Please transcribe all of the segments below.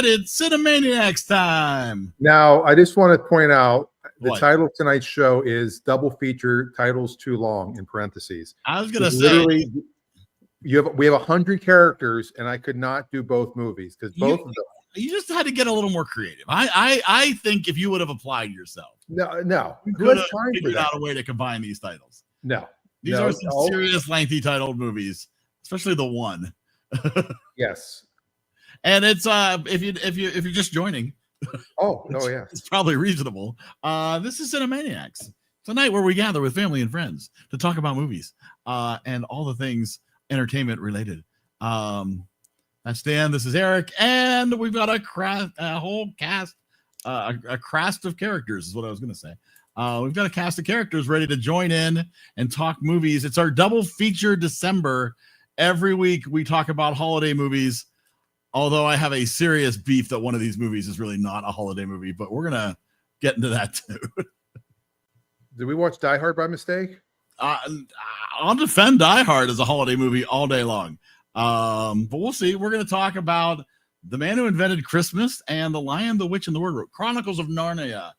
right, it's Cinemaniacs time. Now, I just want to point out the What? title of tonight's show is Double Feature, titles too long, in parentheses. I was gonna say, Literally, we have 100 characters, and I could not do both movies because both of them. you just had to get a little more creative. I think if you would have applied yourself, No, you who could has have time for figured that? out a way to combine these titles. No, These are some serious, lengthy titled movies, especially the one. Yes. And it's if you're just joining, Yeah, it's probably reasonable. This is Cinemaniacs, tonight where we gather with family and friends to talk about movies and all the things entertainment related. That's Dan. This is Eric, and we've got a whole cast, a cast of characters is what I was going to say. We've got a cast of characters ready to join in and talk movies. It's our double feature December. Every week we talk about holiday movies. Although I have a serious beef that one of these movies is really not a holiday movie, but we're going to get into that too. Did we watch Die Hard by mistake? I'll defend Die Hard as a holiday movie all day long. But we'll see. We're going to talk about The Man Who Invented Christmas and The Lion, the Witch, and the Wardrobe. Chronicles of Narnia,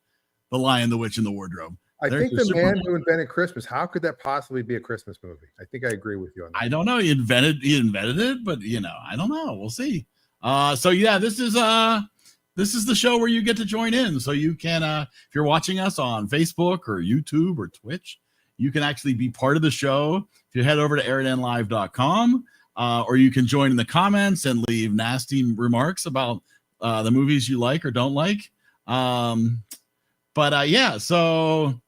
The Lion, the Witch, and the Wardrobe. I think The Man Who Invented Christmas. How could that possibly be a Christmas movie? I think I agree with you on that. I don't know. He invented it, but I don't know. We'll see. So yeah, this is the show where you get to join in. So you can, if you're watching us on Facebook or YouTube or Twitch, you can actually be part of the show. If you head over to EriDanLive.com, or you can join in the comments and leave nasty remarks about the movies you like or don't like. Yeah, so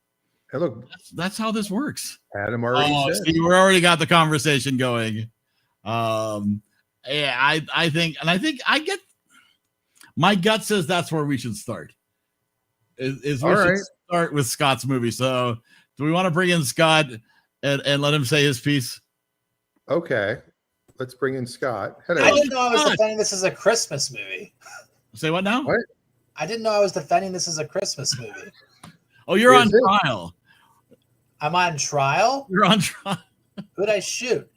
hey, look, that's how this works. Adam already said. See, we're already got the conversation going. Yeah, I think I get my gut says that's where we should start. Should start with Scott's movie. So do we want to bring in Scott and let him say his piece? Okay. Let's bring in Scott. Hello. I didn't know I was defending this as a Christmas movie. Say what now? What? I didn't know I was defending this as a Christmas movie. Oh, you're on trial. I'm on trial? You're on trial. Who'd I shoot?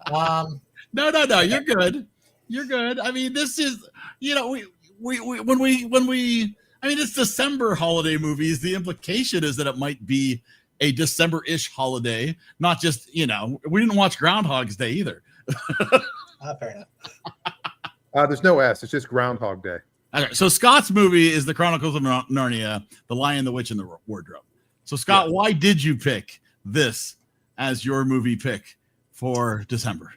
No, you're good. You're good. I mean, this is, when we I mean, it's December holiday movies. The implication is that it might be a December-ish holiday, not just, we didn't watch Groundhog's Day either. Fair enough. There's no S. It's just Groundhog Day. Okay, so Scott's movie is The Chronicles of Narnia, The Lion, the Witch, and the Wardrobe. So, Scott, why did you pick this as your movie pick for December?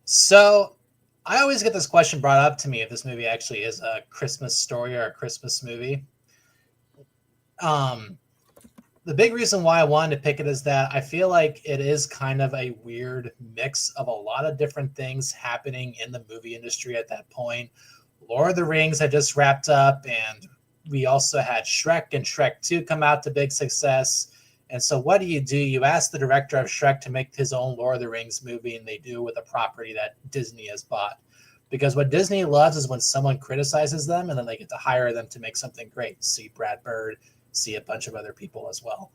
So I always get this question brought up to me if this movie actually is a Christmas story or a Christmas movie. The big reason why I wanted to pick it is that I feel like it is kind of a weird mix of a lot of different things happening in the movie industry at that point. Lord of the Rings had just wrapped up, and we also had Shrek and Shrek 2 come out to big success. And so what do? You ask the director of Shrek to make his own Lord of the Rings movie, and they do with a property that Disney has bought. Because what Disney loves is when someone criticizes them, and then they get to hire them to make something great. See Brad Bird, see a bunch of other people as well.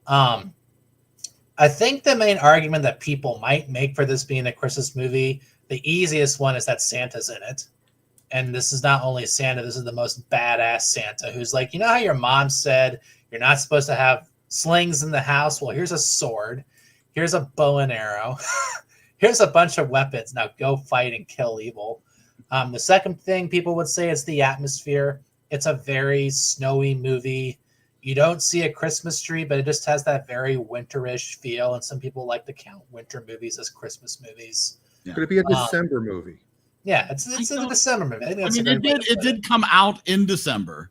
I think the main argument that people might make for this being a Christmas movie, the easiest one is that Santa's in it. And this is not only Santa, this is the most badass Santa who's like, how your mom said you're not supposed to have slings in the house? Well, here's a sword. Here's a bow and arrow. Here's a bunch of weapons. Now go fight and kill evil. The second thing people would say is the atmosphere. It's a very snowy movie. You don't see a Christmas tree, but it just has that very winterish feel. And some people like to count winter movies as Christmas movies. Yeah. Could it be a December movie? Yeah, it's a December movie. I mean, it did come out in December,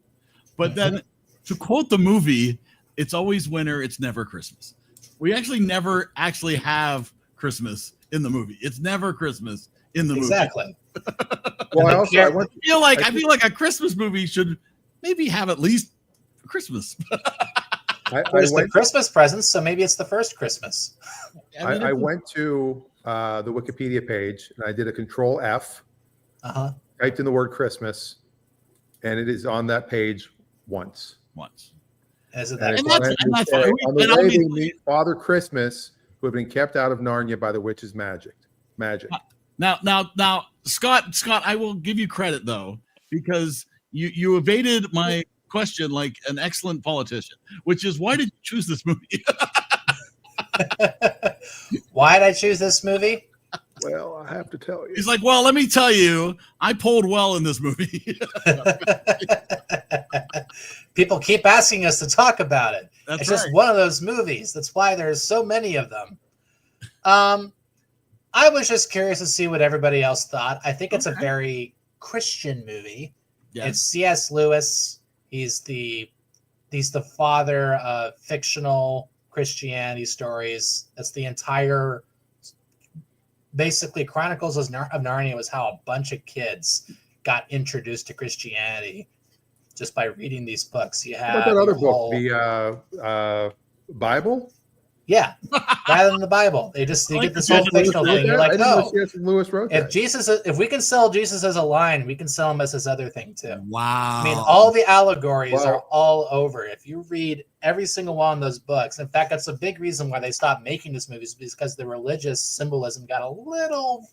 but then to quote the movie, it's always winter, it's never Christmas. We actually never have Christmas in the movie. It's never Christmas in the movie. Exactly. Well, I feel like a Christmas movie should maybe have at least Christmas. There's the Christmas presents, so maybe it's the first Christmas. I went to the Wikipedia page and I did a Control F, typed in the word Christmas, and it is on that page once. Is it that? And that's fine. On the way they meet Father Christmas, who had been kept out of Narnia by the witch's magic. Now, Scott, I will give you credit though. because you evaded my question like an excellent politician, which is why did you choose this movie? Why did I choose this movie? Well, I have to tell you. He's like, well, let me tell you, I pulled well in this movie. People keep asking us to talk about it. That's it's right. just one of those movies. That's why there's so many of them. I was just curious to see what everybody else thought. I think it's a very Christian movie. Yes. It's C.S. Lewis. He's the father of fictional Christianity stories. That's the entire, basically, Chronicles of Narnia was how a bunch of kids got introduced to Christianity just by reading these books. You have What about that other book, the Bible? Yeah, rather than the Bible, they get this whole fictional thing. You're like, no, Lewis wrote that. If we can sell Jesus as a line, we can sell him as this other thing too. Wow. I mean, all the allegories are all over. If you read every single one of those books, in fact, that's a big reason why they stopped making these movies, because the religious symbolism got a little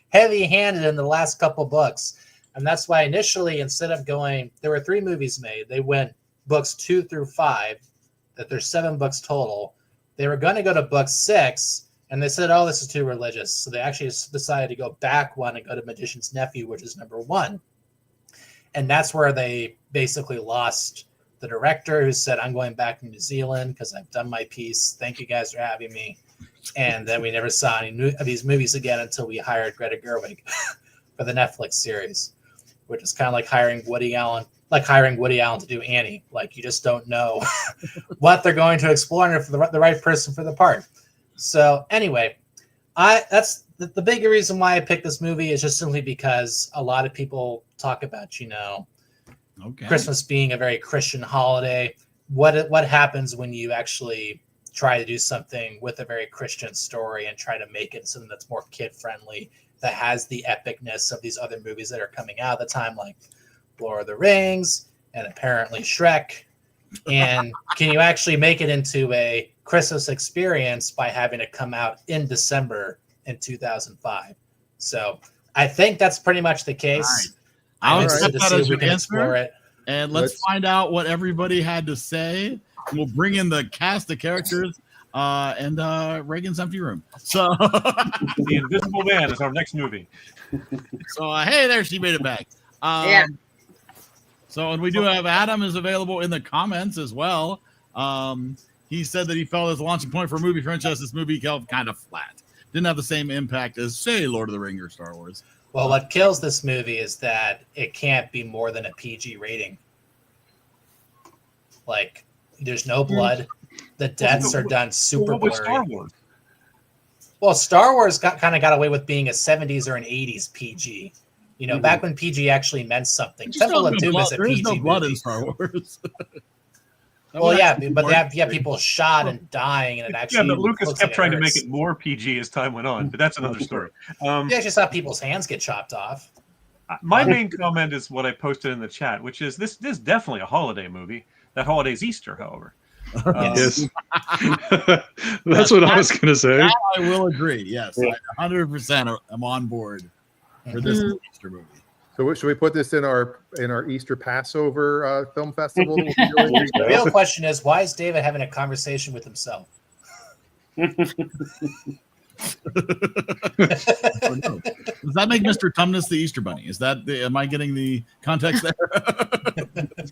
heavy-handed in the last couple books. And that's why initially, instead of there were 3 movies made. They went books 2 through 5, that there's 7 books total. They were going to go to book 6, and they said, oh, this is too religious. So they actually decided to go back one and go to Magician's Nephew, which is number 1. And that's where they basically lost the director, who said, I'm going back to New Zealand because I've done my piece. Thank you guys for having me. And then we never saw any of these movies again until we hired Greta Gerwig for the Netflix series, which is kind of like hiring Woody Allen to do Annie. Like, you just don't know what they're going to explore and if the right person for the part. So anyway, that's the big reason why I picked this movie, is just simply because a lot of people talk about, Christmas being a very Christian holiday. What happens when you actually try to do something with a very Christian story and try to make it something that's more kid friendly, that has the epicness of these other movies that are coming out at the time, like Lord of the Rings and apparently Shrek. And can you actually make it into a Christmas experience by having it come out in December in 2005? So I think that's pretty much the case. I'll accept that as your answer. It. And let's find out what everybody had to say. We'll bring in the cast of characters and Reagan's Empty Room. So The Invisible Man is our next movie. So hey there, she made it back. Yeah. So, and we do have Adam is available in the comments as well. He said that he felt as a launching point for a movie franchise, this movie felt kind of flat. Didn't have the same impact as, say, Lord of the Rings or Star Wars. Well, what kills this movie is that it can't be more than a PG rating. Like, there's no blood. The deaths are done super blurry. Star Wars? Well, Star Wars kind of got away with being a 70s or an 80s PG. Back when PG actually meant something. Temple of Doom is a PG no blood movie. in Star Wars. Well, yeah, but they have people shot and dying, and it actually. Yeah, but Lucas kept trying to make it it more PG as time went on, but that's another story. You actually saw people's hands get chopped off. My main comment is what I posted in the chat, which is this is definitely a holiday movie. That holiday's Easter, however. Yes. That's what I was going to say. That I will agree. Yes, I 100% am on board for this Easter movie. So should we put this in our Easter Passover film festival? The real question is, why is David having a conversation with himself? Does that make Mr. Tumnus the Easter Bunny? Am I getting the context there?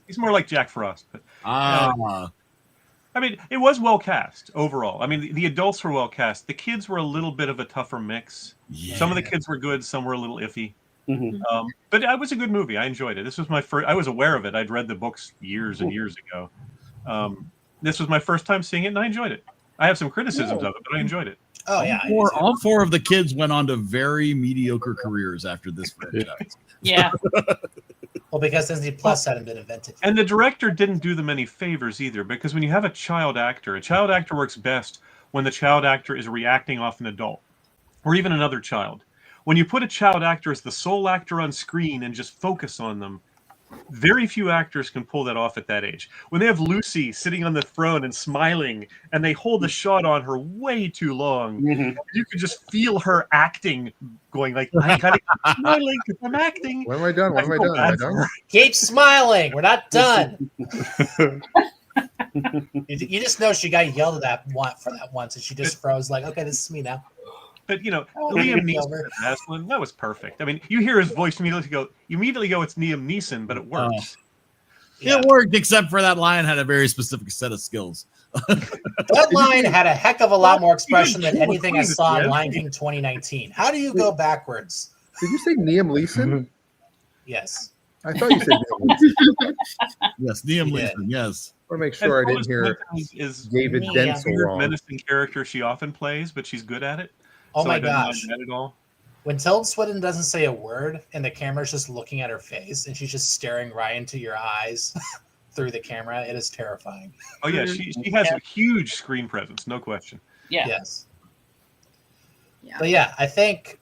He's more like Jack Frost. But, I mean, it was well cast overall. I mean, the adults were well cast. The kids were a little bit of a tougher mix. Yeah. Some of the kids were good. Some were a little iffy. Mm-hmm. But it was a good movie. I enjoyed it. This was my first. I was aware of it. I'd read the books years and years ago. This was my first time seeing it, and I enjoyed it. I have some criticisms of it, but I enjoyed it. Oh yeah, all four of the kids went on to very mediocre careers after this franchise. Yeah. Well, because Disney Plus hadn't been invented. And the director didn't do them any favors either, because when you have a child actor works best when the child actor is reacting off an adult or even another child. When you put a child actor as the sole actor on screen and just focus on them, Very few actors can pull that off at that age. When they have Lucy sitting on the throne and smiling, and they hold the shot on her way too long, you can just feel her acting, going like, "I gotta keep smiling because I'm acting." When am I done? When am I done? Am I done? Keep smiling. We're not done. You just know she got yelled at for that once, and she just froze like, "Okay, this is me now." But Liam it's Neeson over. as Aslan, that was perfect. I mean, you hear his voice, you immediately go, it's Liam Neeson, but it works. It worked, except for that lion had a very specific set of skills. That lion had a heck of a lot more expression than anything I saw in Lion King 2019. How do you go backwards? Did you say Liam Neeson? Yes. I thought you said Liam Neeson. Yes, Liam Neeson. Yes. I want to make sure I didn't hear David Denzel wrong. Menacing character she often plays, but she's good at it. Oh so my I don't gosh! mind that at all. When Tilda Swinton doesn't say a word and the camera's just looking at her face and she's just staring right into your eyes through the camera, it is terrifying. Oh yeah, she has a huge screen presence, no question. Yeah. Yes. Yeah. But yeah, I think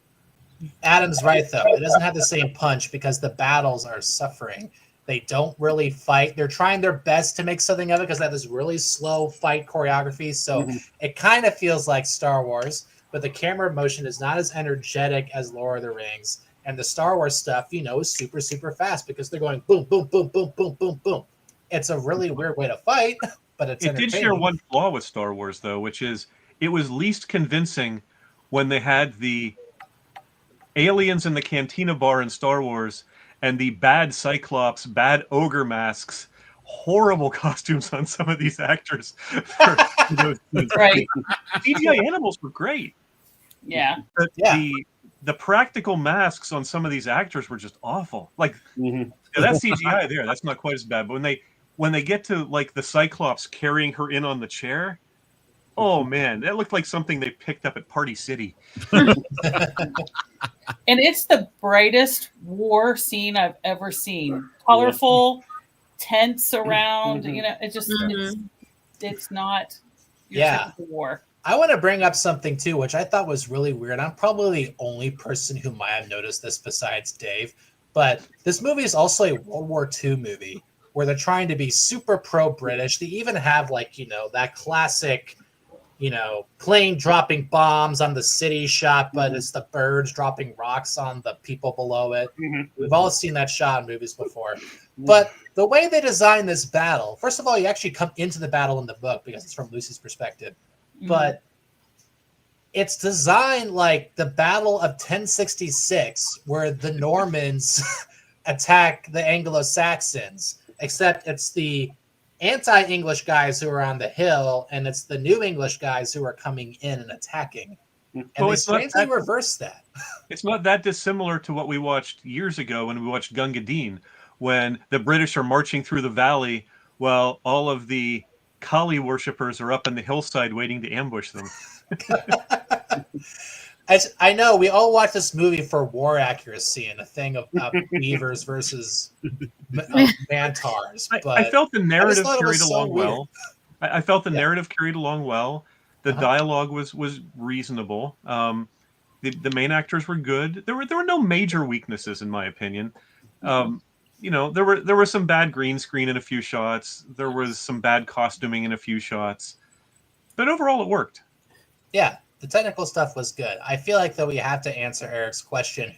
Adam's right though. It doesn't have the same punch because the battles are suffering. They don't really fight. They're trying their best to make something of it because they have this really slow fight choreography. So it kind of feels like Star Wars, but the camera motion is not as energetic as Lord of the Rings. And the Star Wars stuff, is super, super fast because they're going boom, boom, boom, boom, boom, boom, boom. It's a really weird way to fight, but it's entertaining. It did share one flaw with Star Wars, though, which is it was least convincing when they had the aliens in the Cantina bar in Star Wars and the bad Cyclops, bad ogre masks, horrible costumes on some of these actors. Right. CGI animals were great. Yeah. But the practical masks on some of these actors were just awful. Like that's CGI there. That's not quite as bad. But when they get to like the Cyclops carrying her in on the chair, oh man, that looked like something they picked up at Party City. And it's the brightest war scene I've ever seen. Colorful, tents around. It just it's not your typical war. I want to bring up something too, which I thought was really weird. I'm probably the only person who might have noticed this besides Dave, but this movie is also a World War II movie where they're trying to be super pro-British. They even have that classic, plane dropping bombs on the city shot, but it's the birds dropping rocks on the people below it. We've all seen that shot in movies before. But the way they design this battle, first of all, you actually come into the battle in the book because it's from Lucy's perspective. But it's designed like the Battle of 1066, where the Normans attack the Anglo-Saxons, except it's the anti-English guys who are on the hill, and it's the new English guys who are coming in and attacking. And they strangely reverse that. It's not that dissimilar to what we watched years ago when we watched Gunga Din, when the British are marching through the valley while all of the Kali worshippers are up in the hillside waiting to ambush them. I know we all watch this movie for war accuracy and a thing of beavers versus mantars. But I felt the narrative carried along well. I felt the narrative carried along well. The dialogue was reasonable. The main actors were good. There were no major weaknesses in my opinion. There were some bad green screen in a few shots. There was some bad costuming in a few shots, but overall it worked. Yeah, the technical stuff was good. I feel like though we have to answer Eric's question.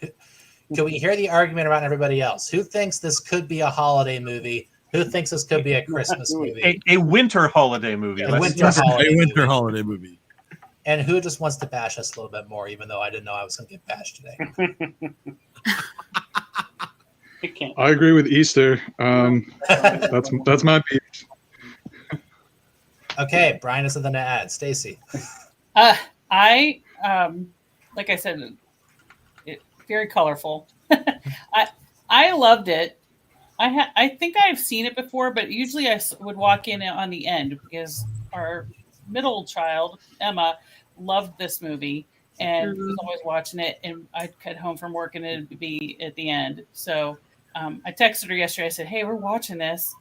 Can we hear the argument around everybody else? Who thinks this could be a holiday movie? Who thinks this could be a Christmas movie? A winter holiday movie. A winter holiday movie. And who just wants to bash us a little bit more, even though I didn't know I was going to get bashed today? I agree with Easter. That's my beef. Okay, Brian has something to add. Stacy. I like I said, very colorful. I loved it. I think I've seen it before, but usually I would walk in on the end because our middle child Emma loved this movie and was always watching it. And I'd get home from work and it'd be at the end. So I texted her yesterday. I said, "Hey, we're watching this."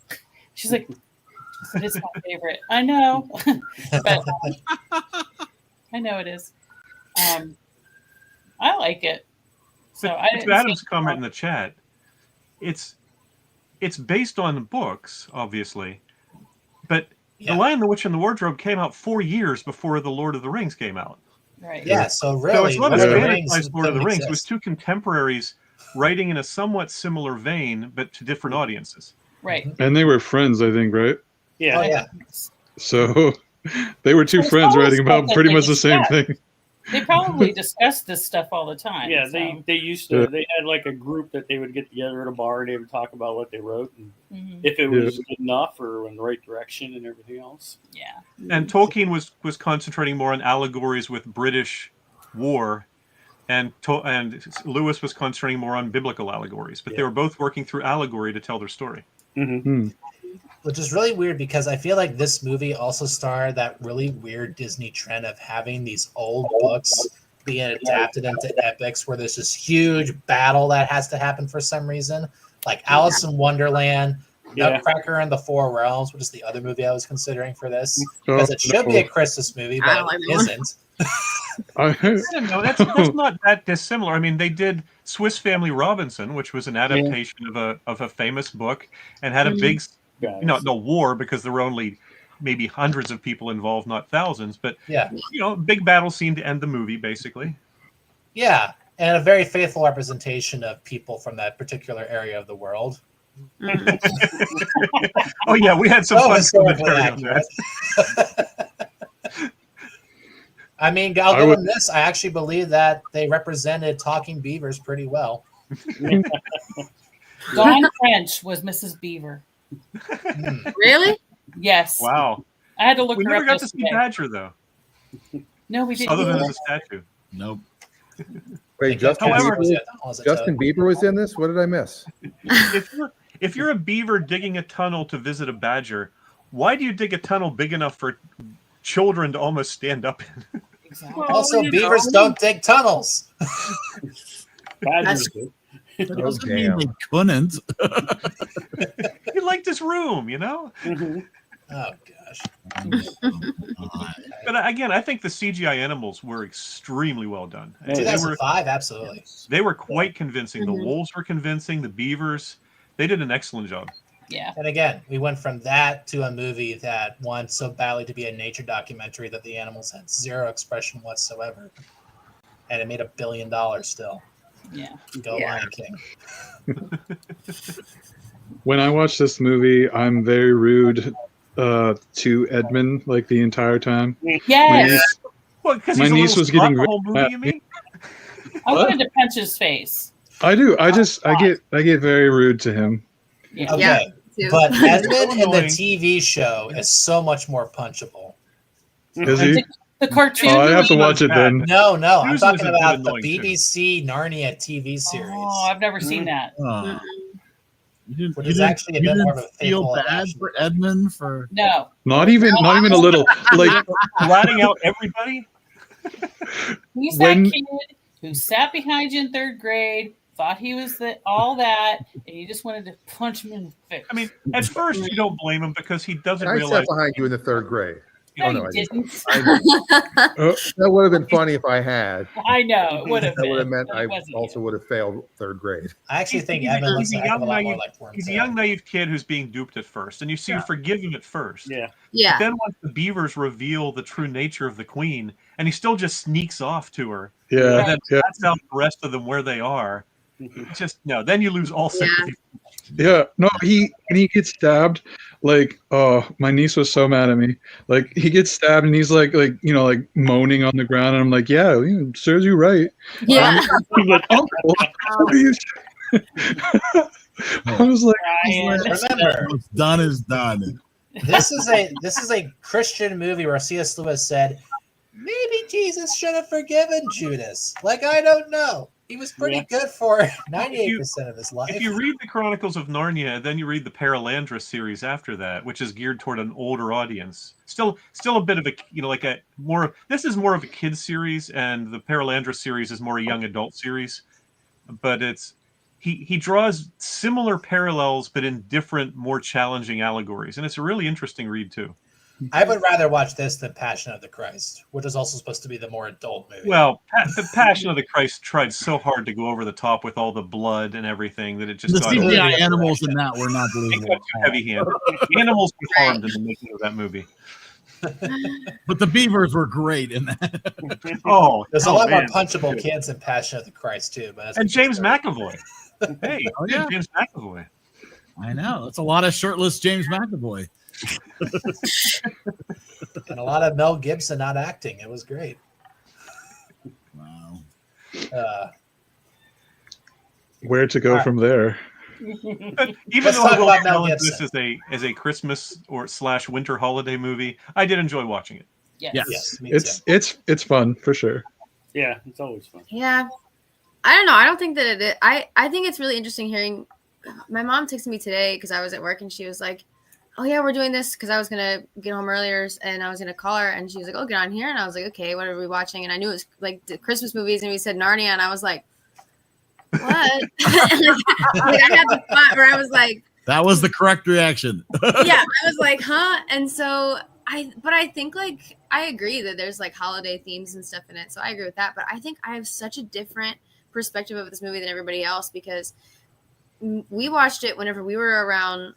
She's like, "It's my favorite." I know, but I know it is. I like it. So Adam's comment in the chat. It's it's based on books, obviously, but Yeah. The Lion, the Witch, and the Wardrobe came out 4 years before The Lord of the Rings came out. Right. Yeah, so So really, it's not a Lord of the Rings sanitized Lord of the didn't Rings. It was exist. two contemporaries writing in a somewhat similar vein, but to different audiences. Right. And they were friends, I think, right? Oh, yeah. So they were two So it's friends always writing about stuff that pretty they much the same discuss. thing. They probably discuss this stuff all the time. Yeah, so. they used to. They had like a group that they would get together at a bar and they would talk about what they wrote and if it was good enough or in the right direction and everything else. Yeah. And Tolkien was concentrating more on allegories with British war, and Lewis was concentrating more on biblical allegories. But they were both working through allegory to tell their story. Which is really weird because I feel like this movie also started that really weird Disney trend of having these old books being adapted into epics where there's this huge battle that has to happen for some reason. Like Alice in Wonderland, Nutcracker and the Four Realms, which is the other movie I was considering for this. Because it should be a Christmas movie, but it isn't. I don't know. That's not that dissimilar. I mean, they did Swiss Family Robinson, which was an adaptation of a famous book, and had a big, no war because there were only maybe hundreds of people involved, not thousands. But big battle scene to end the movie, basically. Yeah, and a very faithful representation of people from that particular area of the world. Oh yeah, we had some fun commentary on that. I mean, I'll give them this. I actually believe that they represented talking beavers pretty well. Dawn French was Mrs. Beaver. Really? Yes. Wow. I had to look We her never up got to yesterday. see Badger though. No, we didn't. Other than as a statue. Nope. Wait, Justin Bieber was in this? What did I miss? If you're a beaver digging a tunnel to visit a badger, why do you dig a tunnel big enough for children to almost stand up in? Exactly. Also, beavers don't dig tunnels. Badgers do. That doesn't mean they couldn't. He liked his room, you know? Oh, gosh. But again, I think the CGI animals were extremely well done. 2005, absolutely. They were quite convincing. The wolves were convincing. The beavers, they did an excellent job. Yeah. And again, we went from that to a movie that wanted so badly to be a nature documentary that the animals had zero expression whatsoever. And it made $1 billion still. Yeah. Go Lion King. When I watch this movie, I'm very rude to Edmund like the entire time. Yes. My niece was getting the whole movie, you mean? I wanted to punch his face. I do. I get very rude to him. Yeah. Okay. But Edmund in the TV show is so much more punchable. Is he? The cartoon. Oh, I have to watch it then. No, I'm Susan talking is a bit about the annoying, too. BBC Narnia TV series. Oh, I've never seen that. Which is actually a bit more of a feel faithful bad adaptation. for Edmund for No. Not even a little. Like Flatting out everybody. He's When- that kid who sat behind you in third grade, thought he was all that, and you just wanted to punch him in the face. I mean, at first you don't blame him because he doesn't I realize. sat behind you in the third grade. No, no, you I didn't. That would have been funny if I had. I know. It would have That been. would have meant but I it wasn't also would have failed third grade. I actually think Edmund looks a heck of a lot more like He's a young, naive kid who's being duped at first, and you forgive him at first. Yeah. Yeah. But then once the beavers reveal the true nature of the queen, and he still just sneaks off to her. Yeah. And then that's out the rest of them where they are. Just no. Then you lose all sympathy. Yeah, no, he gets stabbed. Like, oh, my niece was so mad at me. Like, he gets stabbed and he's like moaning on the ground, and I'm like, yeah, serves you right. Yeah. He's like, Uncle, what are you? I was like, Remember, what's done is done. this is a Christian movie where C.S. Lewis said, maybe Jesus should have forgiven Judas. Like, I don't know. He was pretty good for 98% of his life. If you read the Chronicles of Narnia, then you read the Paralandra series after that, which is geared toward an older audience. Still a bit of a this is more of a kids series, and the Paralandra series is more a young adult series. But he draws similar parallels, but in different, more challenging allegories, and it's a really interesting read too. I would rather watch this than Passion of the Christ, which is also supposed to be the more adult movie. Well, the Passion of the Christ tried so hard to go over the top with all the blood and everything that it just The got CGI animals in that were not it believable. got too heavy-handed. Animals were harmed in the making of that movie. But the beavers were great in that. Oh, there's a lot man. more punchable kids in Passion of the Christ too. But that's And James McAvoy. Hey, Oh, yeah. James McAvoy. I know. That's a lot of shirtless James McAvoy. and a lot of Mel Gibson not acting. It was great. Wow. Where to go from there? Even Let's though I talk will about Mel challenge this Gibson. as a Christmas or / winter holiday movie, I did enjoy watching it. Yes. Yes, me too. It's fun for sure. Yeah, it's always fun. Yeah. I don't know. I don't think that it is. I think it's really interesting hearing. My mom texted me today because I was at work and she was like, "Oh yeah, we're doing this," because I was gonna get home earlier and I was gonna call her and she was like, "Oh, get on here," and I was like, "Okay, what are we watching?" And I knew it was like the Christmas movies and we said Narnia and I was like, "What?" like I had the spot where I was like, That was the correct reaction. yeah, I was like, huh? And so I think like I agree that there's like holiday themes and stuff in it. So I agree with that. But I think I have such a different perspective of this movie than everybody else because we watched it whenever we were around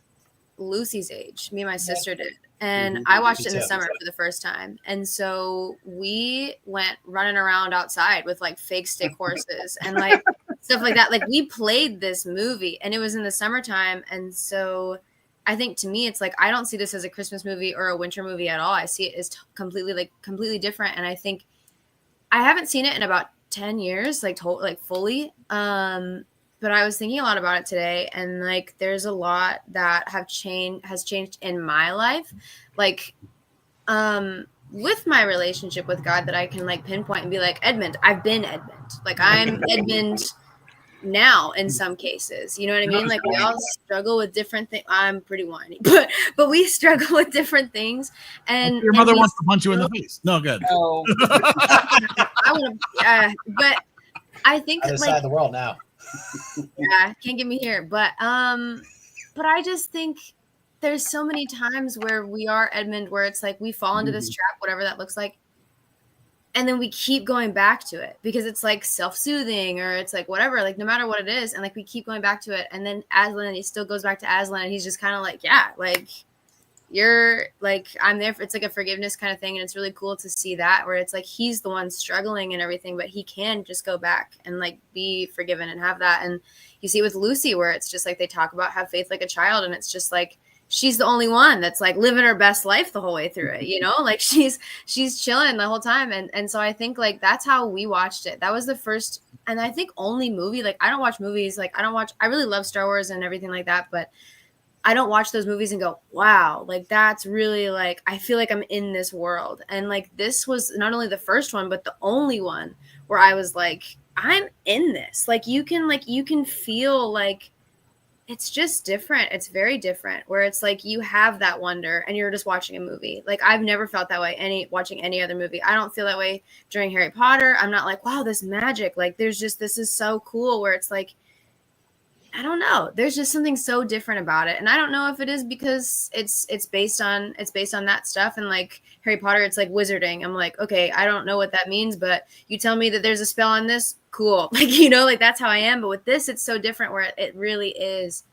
Lucy's age. Me and my sister did. And I watched it in the summer for the first time. And so we went running around outside with like fake stick horses and like stuff like that. Like we played this movie and it was in the summertime. And so I think to me, it's like, I don't see this as a Christmas movie or a winter movie at all. I see it as completely different. And I think I haven't seen it in about 10 years, like fully. But I was thinking a lot about it today and like, there's a lot that has changed in my life. Like, with my relationship with God that I can like pinpoint and be like, Edmund, I've been Edmund. Like I'm Edmund now in some cases, you know what I mean? Like we all struggle with different things. I'm pretty whiny, but we struggle with different things. And your mother wants to punch you in the face. No good. Oh. I want to, but I think Other like side of the world now. yeah, can't get me here. But I just think there's so many times where we are Edmund, where it's like we fall into this trap, whatever that looks like. And then we keep going back to it because it's like self-soothing or it's like whatever, like no matter what it is. And like we keep going back to it. And then Aslan, he still goes back to Aslan and he's just kind of like, yeah, like you're like, I'm there. It's like a forgiveness kind of thing. And it's really cool to see that where it's like, he's the one struggling and everything, but he can just go back and like be forgiven and have that. And you see with Lucy where it's just like, they talk about have faith like a child. And it's just like, she's the only one that's like living her best life the whole way through it, you know, like she's chilling the whole time. And so I think like, that's how we watched it. That was the first, and I think only movie, like I don't watch movies. Like I really love Star Wars and everything like that, but I don't watch those movies and go, wow, like that's really like, I feel like I'm in this world. And like, this was not only the first one, but the only one where I was like, I'm in this. Like you can feel like, it's just different. It's very different where it's like you have that wonder and you're just watching a movie. Like I've never felt that way watching any other movie. I don't feel that way during Harry Potter. I'm not like, wow, this magic. Like there's just, this is so cool where it's like, I don't know. There's just something so different about it. And I don't know if it is because it's based on that stuff. And like Harry Potter, it's like wizarding. I'm like, okay, I don't know what that means, but you tell me that there's a spell on this. Cool. Like, you know, like that's how I am. But with this, it's so different where it really is.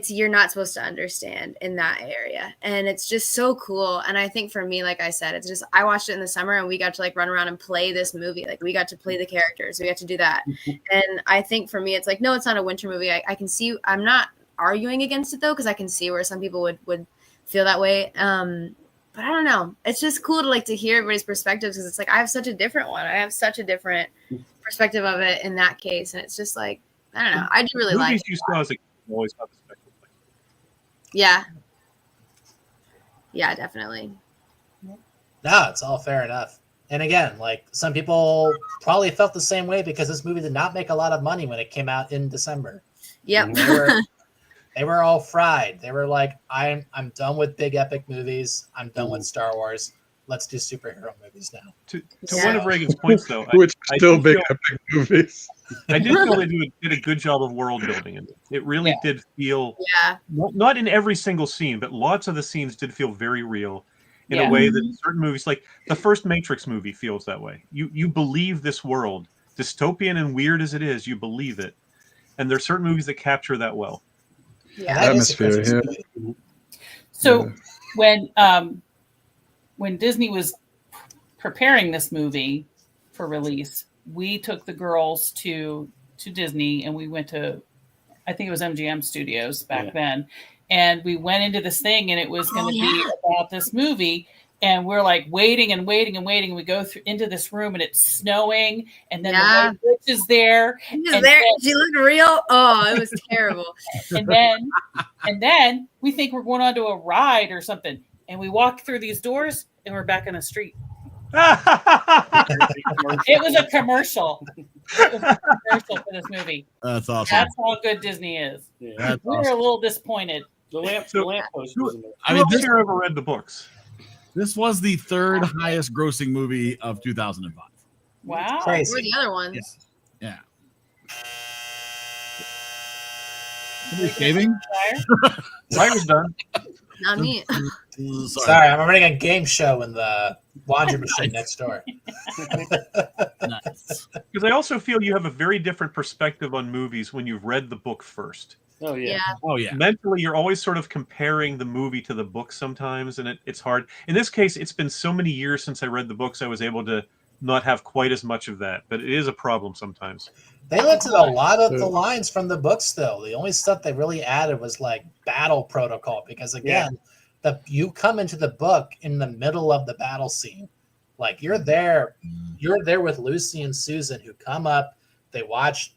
You're not supposed to understand in that area. And it's just so cool. And I think for me, like I said, it's just, I watched it in the summer and we got to like run around and play this movie. Like we got to play the characters. We got to do that. And I think for me, it's like, no, it's not a winter movie. I can see, I'm not arguing against it though. Cause I can see where some people would feel that way. But I don't know. It's just cool to like to hear everybody's perspectives. Cause it's like, I have such a different one. I have such a different perspective of it in that case. And it's just like, I don't know. I do really like it. You saw as a kid always have a special place. Yeah. Yeah, definitely. No, it's all fair enough. And again, like some people probably felt the same way because this movie did not make a lot of money when it came out in December. Yep. They were all fried. They were like, I'm done with big epic movies. I'm done with Star Wars. let's do superhero movies now. To one of Reagan's points, though, Which I still did big feel- epic movies. I did feel they did a good job of world building, and it really did feel not in every single scene, but lots of the scenes did feel very real in a way that certain movies, like the first Matrix movie, feels that way. You believe this world, dystopian and weird as it is, you believe it, and there's certain movies that capture that well. Yeah, that is a Atmosphere, Christmas yeah. movie. So when Disney was preparing this movie for release, we took the girls to Disney, and we went to, I think it was MGM Studios back then, and we went into this thing, and it was going to be about this movie, and we're like waiting and waiting and waiting. We go into this room, and it's snowing, and then the White Witch is there. She looked real. Oh, it was terrible. and then we think we're going on to a ride or something, and we walk through these doors, and we're back on the street. It was a commercial. It was a commercial for this movie. That's awesome. That's how good Disney is. Yeah. We were a little disappointed. The lamppost was in there. I mean, Who here ever read the books? This was the third highest grossing movie of 2005. Wow. Crazy. Where are the other ones? Yeah. Somebody shaving? Fire's done. Not me. Sorry, I'm running a game show in the laundry machine next door. Nice. Because I also feel you have a very different perspective on movies when you've read the book first. Oh yeah. Oh yeah. Mentally, you're always sort of comparing the movie to the book sometimes, and it's hard. In this case, it's been so many years since I read the books, I was able to not have quite as much of that, but it is a problem sometimes. They looked at a lot of the lines from the books, though. The only stuff they really added was like battle protocol, because again, you come into the book in the middle of the battle scene. Like you're there with Lucy and Susan, who come up, they watch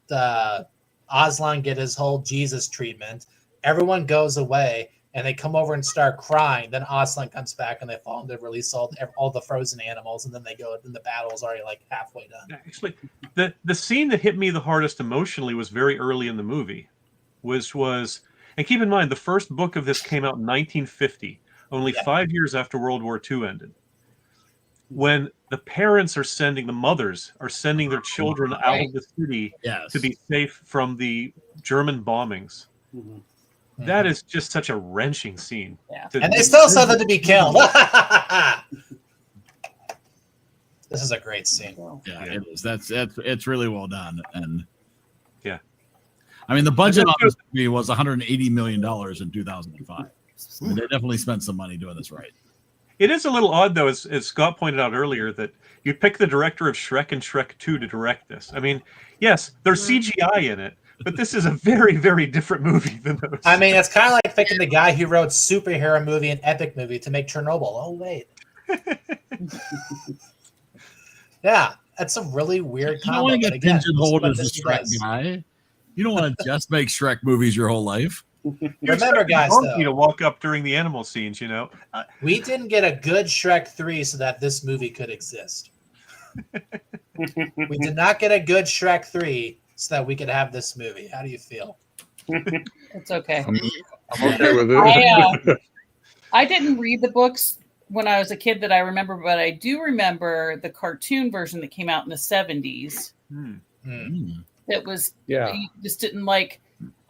the Aslan get his whole Jesus treatment. Everyone goes away, and they come over and start crying. Then Aslan comes back, and they fall and they release all the frozen animals, and then they go, and the battle's already like halfway done. Actually, the scene that hit me the hardest emotionally was very early in the movie, was and keep in mind the first book of this came out in 1950, only 5 years after World War II ended. When the mothers are sending their children out of the city to be safe from the German bombings. Mm-hmm. That is just such a wrenching scene. Yeah. And they still said them to be killed. This is a great scene. Yeah, it is. It's really well done. And yeah, I mean the budget on this movie was $180 million in 2005. I mean, they definitely spent some money doing this right. It is a little odd, though, as Scott pointed out earlier, that you pick the director of Shrek and Shrek 2 to direct this. I mean, yes, there's CGI in it, but this is a very, very different movie than those. I mean, it's kind of like picking the guy who wrote superhero movie and epic movie to make Chernobyl. Oh, wait. Yeah, that's a really weird You don't want to combo. get pigeonholed as a Shrek guy. You don't want to just make Shrek movies your whole life. Remember, guys, Donkey to though, walk up during the animal scenes, you know. we didn't get a good Shrek 3 so that this movie could exist. We did not get a good Shrek 3 so that we could have this movie. How do you feel? It's okay. I'm okay with it. I didn't read the books when I was a kid that I remember, but I do remember the cartoon version that came out in the 70s. It was, you just didn't like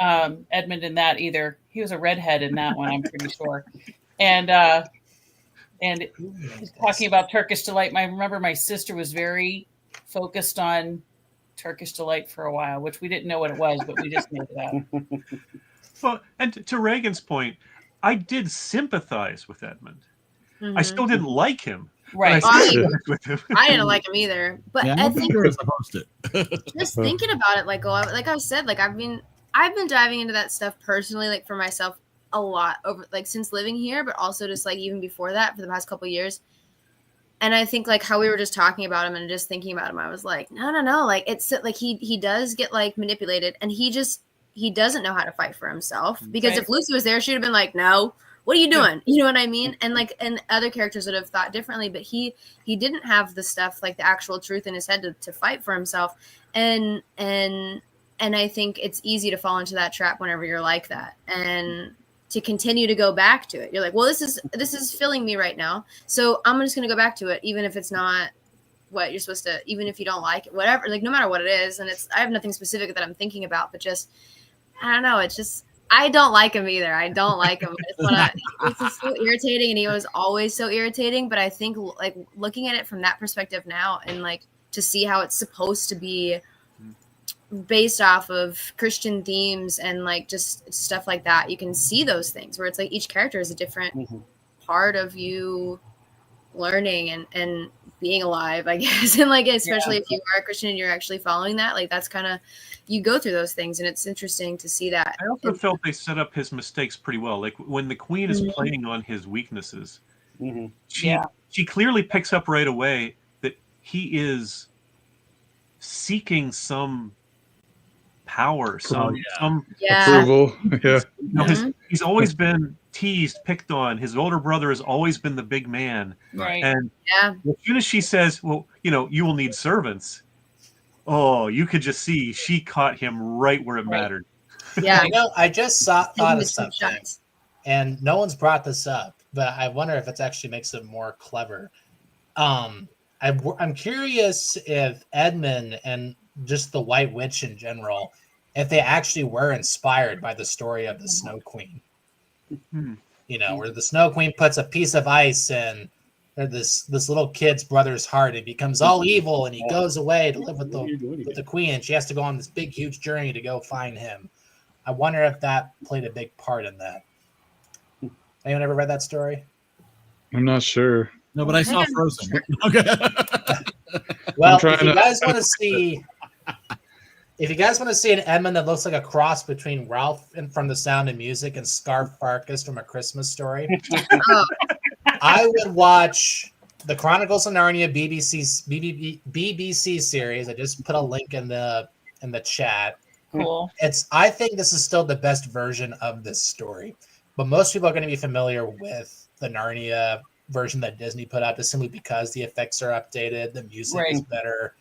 Edmund in that either. He was a redhead in that one, I'm pretty sure. And talking about Turkish Delight, I remember my sister was very focused on Turkish Delight for a while, which we didn't know what it was, but we just made it up. Well, and to Reagan's point, I did sympathize with Edmund. I still didn't like him. Right. I didn't like him either. But Yeah, I think you're supposed to. just thinking about it, like I said, like I've been diving into that stuff personally, like for myself a lot over like since living here, but also just like even before that for the past couple of years. And I think like how we were just talking about him and just thinking about him, I was like, no, like it's like he does get like manipulated, and he doesn't know how to fight for himself, because if Lucy was there, she'd have been like, no, what are you doing? You know what I mean? And like, and other characters would have thought differently, but he didn't have the stuff, like the actual truth in his head to fight for himself. And I think it's easy to fall into that trap whenever you're like that. And to continue to go back to it. You're like, well, this is filling me right now, so I'm just going to go back to it, even if it's not what you're supposed to, even if you don't like it, whatever, like no matter what it is. And I have nothing specific that I'm thinking about, but just, I don't know. It's just, I don't like him either. I don't like him. It's just so irritating, and he was always so irritating. But I think like looking at it from that perspective now, and like to see how it's supposed to be based off of Christian themes and like just stuff like that, you can see those things where it's like each character is a different part of you learning and being alive, I guess. And like, especially if you are a Christian and you're actually following that, like that's kind of, you go through those things, and it's interesting to see that. I also felt they set up his mistakes pretty well. Like when the queen is playing on his weaknesses, she clearly picks up right away that he is seeking some power, some approval. Yeah. You know, he's always been teased, picked on. His older brother has always been the big man. Right. And as soon as she says, well, you know, you will need servants, oh, you could just see she caught him right where it mattered. Yeah. You know, I just thought of something, and no one's brought this up, but I wonder if it actually makes it more clever. I'm curious if Edmund and just the White Witch in general, if they actually were inspired by the story of the Snow Queen. You know, where the Snow Queen puts a piece of ice in this little kid's brother's heart, and becomes all evil, and he goes away to live with the queen, and she has to go on this big, huge journey to go find him. I wonder if that played a big part in that. Anyone ever read that story? I'm not sure. No, but I saw Frozen. Well, if you guys want to see... If you guys want to see an Edmund that looks like a cross between Ralph from The Sound of Music and Scar Farkas from A Christmas Story, I would watch the Chronicles of Narnia BBC series. I just put a link in the chat. Cool. I think this is still the best version of this story, but most people are going to be familiar with the Narnia version that Disney put out, just simply because the effects are updated, the music is better.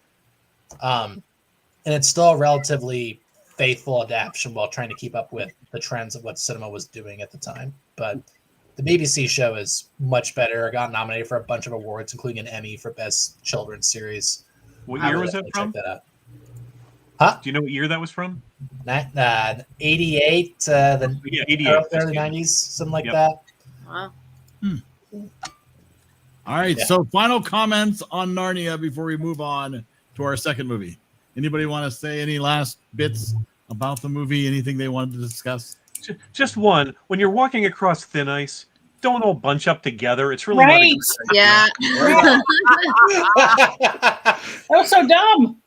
And it's still a relatively faithful adaptation while trying to keep up with the trends of what cinema was doing at the time. But the BBC show is much better. It got nominated for a bunch of awards, including an Emmy for Best Children's Series. What year was that from? Check that out. Huh? Do you know what year that was from? 88, 88. Early 90s, something like that. Wow. All right, so final comments on Narnia before we move on to our second movie. Anybody want to say any last bits about the movie? Anything they wanted to discuss? Just one. When you're walking across thin ice, don't all bunch up together. It's really not that was so dumb.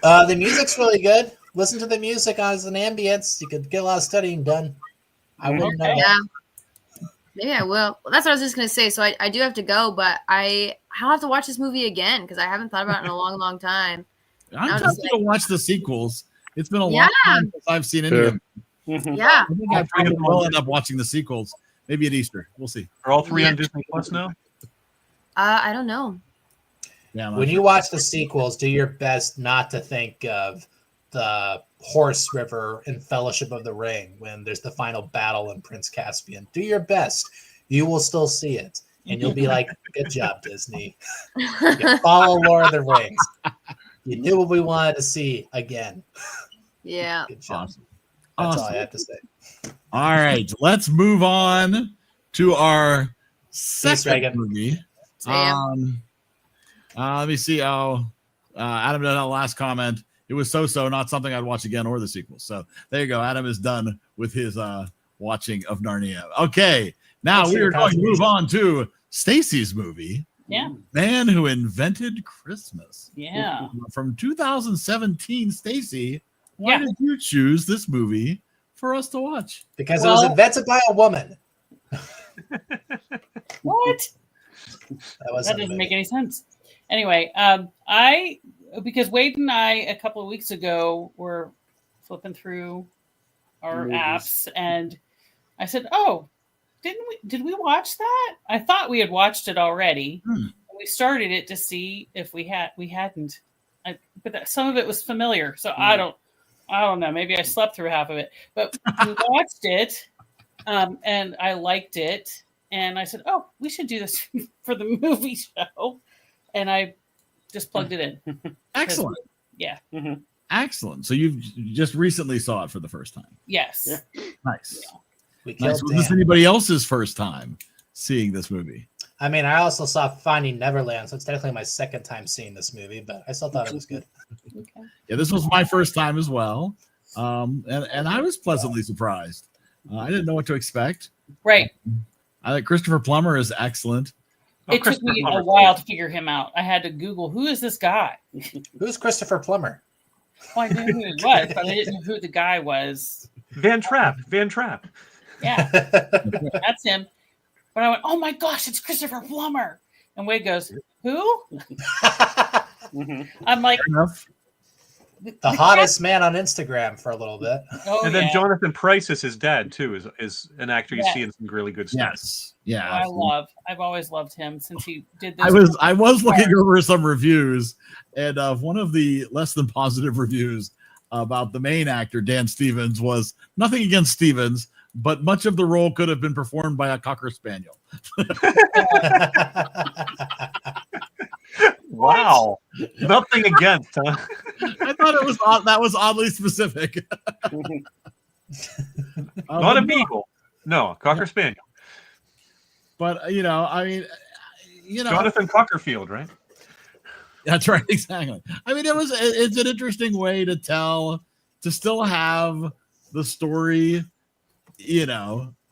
The music's really good. Listen to the music as an ambience. You could get a lot of studying done. I wouldn't know. Yeah. Maybe I will. Well, that's what I was just going to say. So I do have to go, but I'll have to watch this movie again because I haven't thought about it in a long, long time. I'm just going to watch the sequels. It's been a long time since I've seen any of them. Yeah. I think I probably will end up watching the sequels. Maybe at Easter. We'll see. Are all three on Disney Plus now? I don't know. Yeah. When you watch the sequels, do your best not to think of the Horse River in Fellowship of the Ring when there's the final battle in Prince Caspian. Do your best. You will still see it. And you'll be like, good job, Disney. You follow Lord of the Rings. You knew what we wanted to see again. Yeah. Good job. Awesome. That's all I have to say. All right. Let's move on to our second movie. Let me see how Adam did that last comment. It was so not something I'd watch again or the sequel. So there you go. Adam is done with his watching of Narnia. Okay. Now we are going to move on to Stacy's movie. Yeah. Man Who Invented Christmas. Yeah. From 2017, Stacy, why did you choose this movie for us to watch? Because it was invented by a woman. What? That doesn't make any sense. Anyway, because Wade and I a couple of weeks ago were flipping through our apps, and I said, "Oh, did we watch that? I thought we had watched it already. We started it to see if we hadn't, but some of it was familiar, so I don't know. Maybe I slept through half of it, but we watched it, And I liked it. And I said, "Oh, we should do this for the movie show." And I just plugged it in. Excellent. Yeah. Excellent. So you just recently saw it for the first time. Yes. Yeah. Nice. Yeah. We Nice. killed Was this Dan. anybody else's first time seeing this movie? I mean, I also saw Finding Neverland, so it's technically my second time seeing this movie, but I still thought it was good. Okay. Yeah, this was my first time as well. And I was pleasantly surprised. I didn't know what to expect. Right. I think Christopher Plummer is excellent. It took me a while to figure him out. I had to Google, who is this guy? Who's Christopher Plummer? Well, I knew who he was, but I didn't know who the guy was. Van Trapp. Yeah, that's him. But I went, oh my gosh, it's Christopher Plummer. And Wade goes, who? I'm like, Fair enough. The hottest man on Instagram for a little bit. Oh, And then yeah. Jonathan Pryce is his dad too. Is an actor you Yes. see in some really good stuff. Yes. Yeah. I absolutely. I've always loved him since he did this. I was looking over some reviews, and one of the less than positive reviews about the main actor Dan Stevens was nothing against Stevens, but much of the role could have been performed by a Cocker Spaniel. Wow. Nothing against, huh? I thought it was that was oddly specific. Not a but no, beagle. No, Cocker Spaniel. But I mean, Jonathan Cockerfield, right? that's right, exactly. I mean, it's an interesting way to still have the story,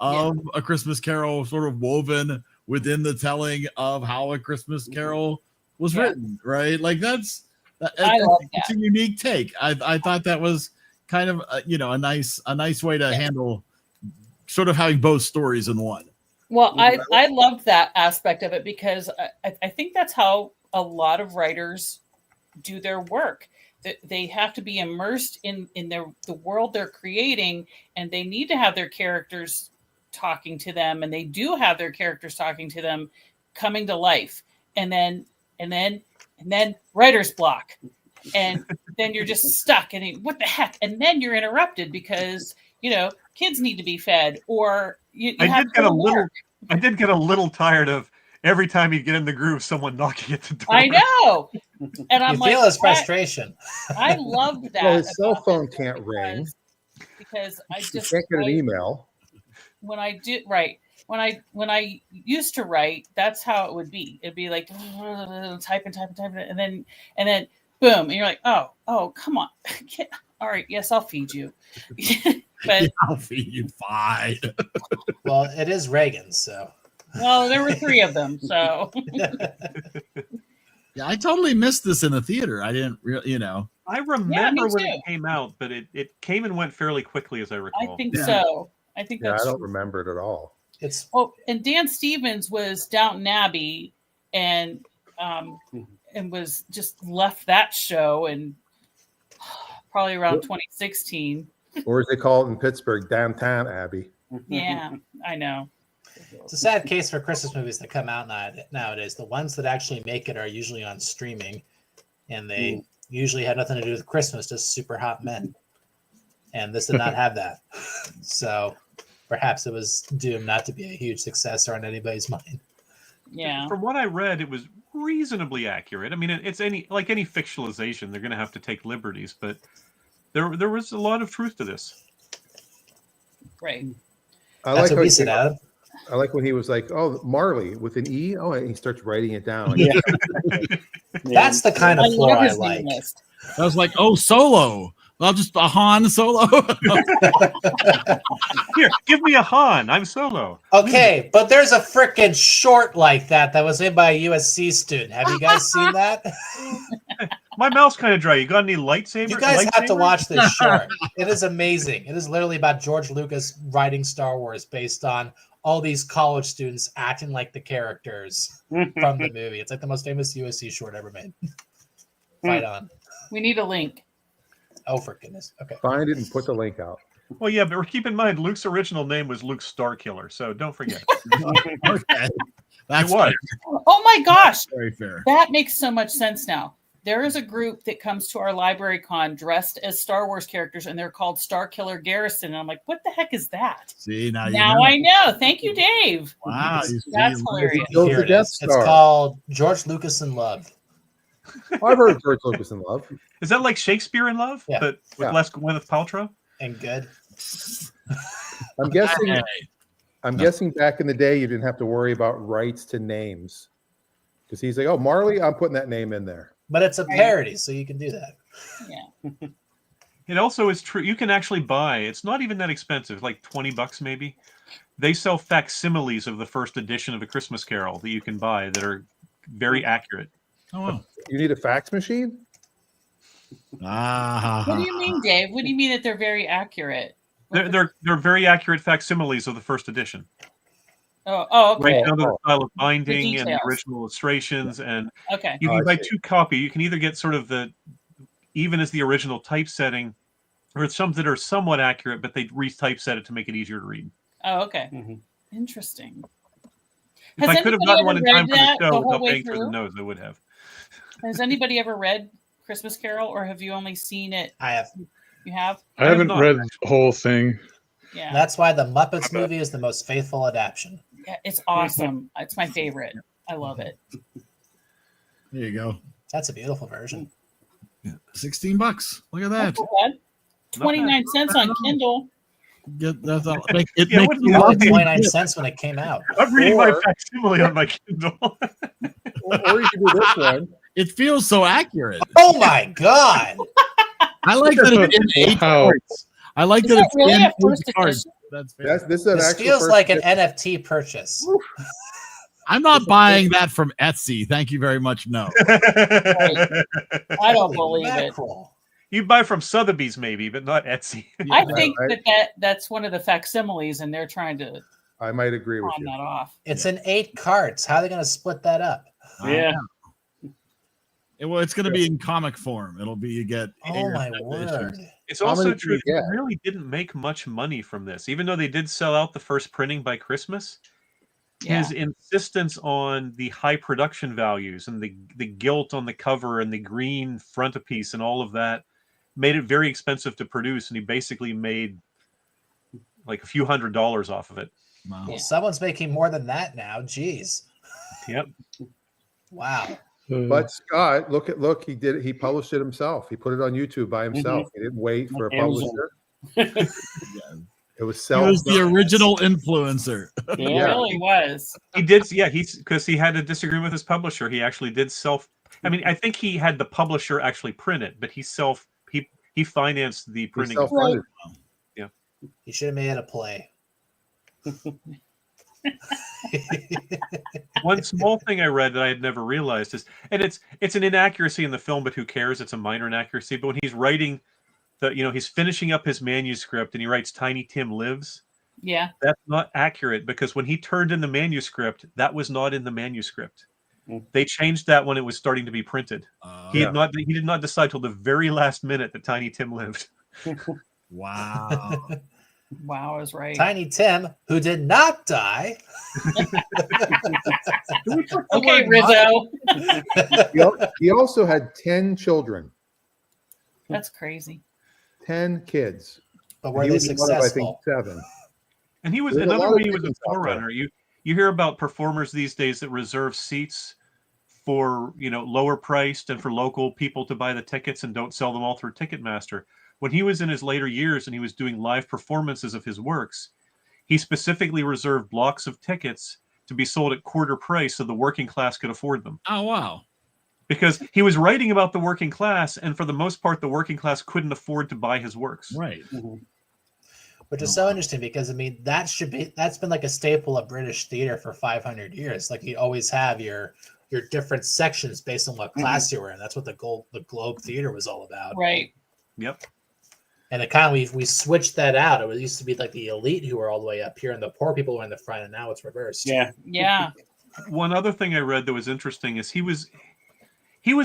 of A Christmas Carol sort of woven within the telling of how A Christmas Carol was written, right? Like I love it's a unique take. I thought that was kind of a nice way to handle sort of having both stories in one. Well, I loved that aspect of it because I think that's how a lot of writers do their work. They have to be immersed in the world they're creating, and they need to have their characters talking to them, and they do have their characters talking to them, coming to life, and then writer's block, and then you're just stuck, and what the heck, and then you're interrupted because kids need to be fed, or I did get a little tired of every time you get in the groove, someone knocking at the door. I know, and I'm You like, feel his frustration. I loved that. Well, his cell about phone it can't ring. because I You just can't get an email. when I did right when I used to write, that's how it would be. It'd be like type and then boom, and you're like, oh come on. All right, yes, I'll feed you. But Yeah, I'll feed you fine. Well, it is Reagan, so. well, there were 3 of them, so Yeah, I totally missed this in the theater. I didn't really, I remember when too. it came out, but it came and went fairly quickly, as I recall. I think so. I think Yeah, that's I don't true. remember it at all. It's And Dan Stevens was Downton Abbey and was just left that show and probably around 2016. Or as they call it in Pittsburgh, Downtown Abbey. Yeah, I know. It's a sad case for Christmas movies that come out nowadays. The ones that actually make it are usually on streaming, and they usually have nothing to do with Christmas, just super hot men. And this did not have that. So perhaps it was doomed not to be a huge success or on anybody's mind. Yeah. From what I read, it was reasonably accurate. I mean, it's any fictionalization, they're going to have to take liberties, but there was a lot of truth to this. Right. That's what we said, Adam. I like when he was like, "Oh, Marley with an E." Oh, and he starts writing it down. Like, Yeah. That's the kind of flow love I his like. name list. I was like, oh, Solo. Well, just a Han Solo. Here, give me a Han. I'm Solo. Okay, but there's a freaking short like that was made by a USC student. Have you guys seen that? My mouth's kind of dry. You got any lightsaber? You guys have to lightsabers? watch this short. It is amazing. It is literally about George Lucas writing Star Wars based on all these college students acting like the characters from the movie. It's like the most famous USC short ever made. Fight on. We need a link. Oh, for goodness. Okay. find it and put the link out. Well, yeah, but keep in mind, Luke's original name was Luke Starkiller, so don't forget. Okay. That's It was. Oh my gosh. very fair. That makes so much sense now. there is a group that comes to our library con dressed as Star Wars characters, and they're called Star Killer Garrison. And I'm like, what the heck is that? See, now I know. Thank you, Dave. Wow, That's hilarious. Here it is. It's called George Lucas in Love. I've heard of George Lucas in Love. Is that like Shakespeare in Love, but with less Gwyneth Paltrow? And good. I'm guessing back in the day you didn't have to worry about rights to names, because he's like, oh, Marley, I'm putting that name in there. But it's a parody, so you can do that. Yeah. It also is true. You can actually buy. It's not even that expensive, like $20 maybe. They sell facsimiles of the first edition of A Christmas Carol that you can buy that are very accurate. Oh, wow. You need a fax machine? What do you mean, Dave? What do you mean that they're very accurate? They're very accurate facsimiles of the first edition. Oh, okay. Right down to the style of binding and the original illustrations, and you can buy 2 copy. You can either get sort of the even as the original typesetting, or some that are somewhat accurate, but they re-typeset it to make it easier to read. Oh, okay. Interesting. If I could have gotten one in time for the show without paying for the nose, I would have. Has anybody ever read Christmas Carol, or have you only seen it? I have. You have? I haven't read the whole thing. Yeah. That's why the Muppets movie is the most faithful adaptation. Yeah, it's awesome. It's my favorite. I love it. There you go. That's a beautiful version. Yeah. $16. Look at that. 29 cents on Kindle. That's all. It makes me 29 cents when it came out. I'm reading my facsimile on my Kindle. or you can do this one. It feels so accurate. Oh my god! I like that it's in 8 cards. I like that it's really in a first 8 cards. This feels like an NFT purchase. I'm not buying that from Etsy. Thank you very much. No. I don't believe it. You buy from Sotheby's maybe, but not Etsy. I think that's one of the facsimiles, and they're trying to. I might agree with you. That off. It's in 8 cards. How are they going to split that up? Yeah. Well, it's going to be in comic form. It'll be you get. Oh my word! It's also true. They really didn't make much money from this, even though they did sell out the first printing by Christmas. Yeah. His insistence on the high production values and the gilt on the cover and the green frontispiece and all of that made it very expensive to produce, and he basically made like a few $100s off of it. Wow. Well, someone's making more than that now. Jeez. Yep. Wow. But Scott, look, he did it. He published it himself. He put it on YouTube by himself. He didn't wait for a publisher. It was He was the original influencer. He really was. He did, because he had a disagreement with his publisher. He actually did I mean, I think he had the publisher actually print it, but he financed the printing. Self-funded. Yeah. He should have made it a play. One small thing I read that I had never realized is, and it's an inaccuracy in the film, but who cares? It's a minor inaccuracy. But when he's writing he's finishing up his manuscript and he writes Tiny Tim Lives. Yeah. That's not accurate, because when he turned in the manuscript, that was not in the manuscript. They changed that when it was starting to be printed. He did not decide till the very last minute that Tiny Tim lived. Wow. Wow, I was right. Tiny Tim, who did not die. Okay, Rizzo. He also had 10 children. That's crazy. 10 kids. But were they successful? I think 7. And he was another way he was a forerunner. You hear about performers these days that reserve seats for lower priced and for local people to buy the tickets and don't sell them all through Ticketmaster. When he was in his later years and he was doing live performances of his works, he specifically reserved blocks of tickets to be sold at quarter price so the working class could afford them. Oh, wow. Because he was writing about the working class, and for the most part, the working class couldn't afford to buy his works. Right. Which is so interesting, because I mean that's been like a staple of British theater for 500 years. Like you always have your different sections based on what class you were in. That's what the Globe Theater was all about. Right. Yep. And it kind of we switched that out. It used to be like the elite who were all the way up here, and the poor people were in the front, and now it's reversed. Yeah. Yeah. One other thing I read that was interesting is he was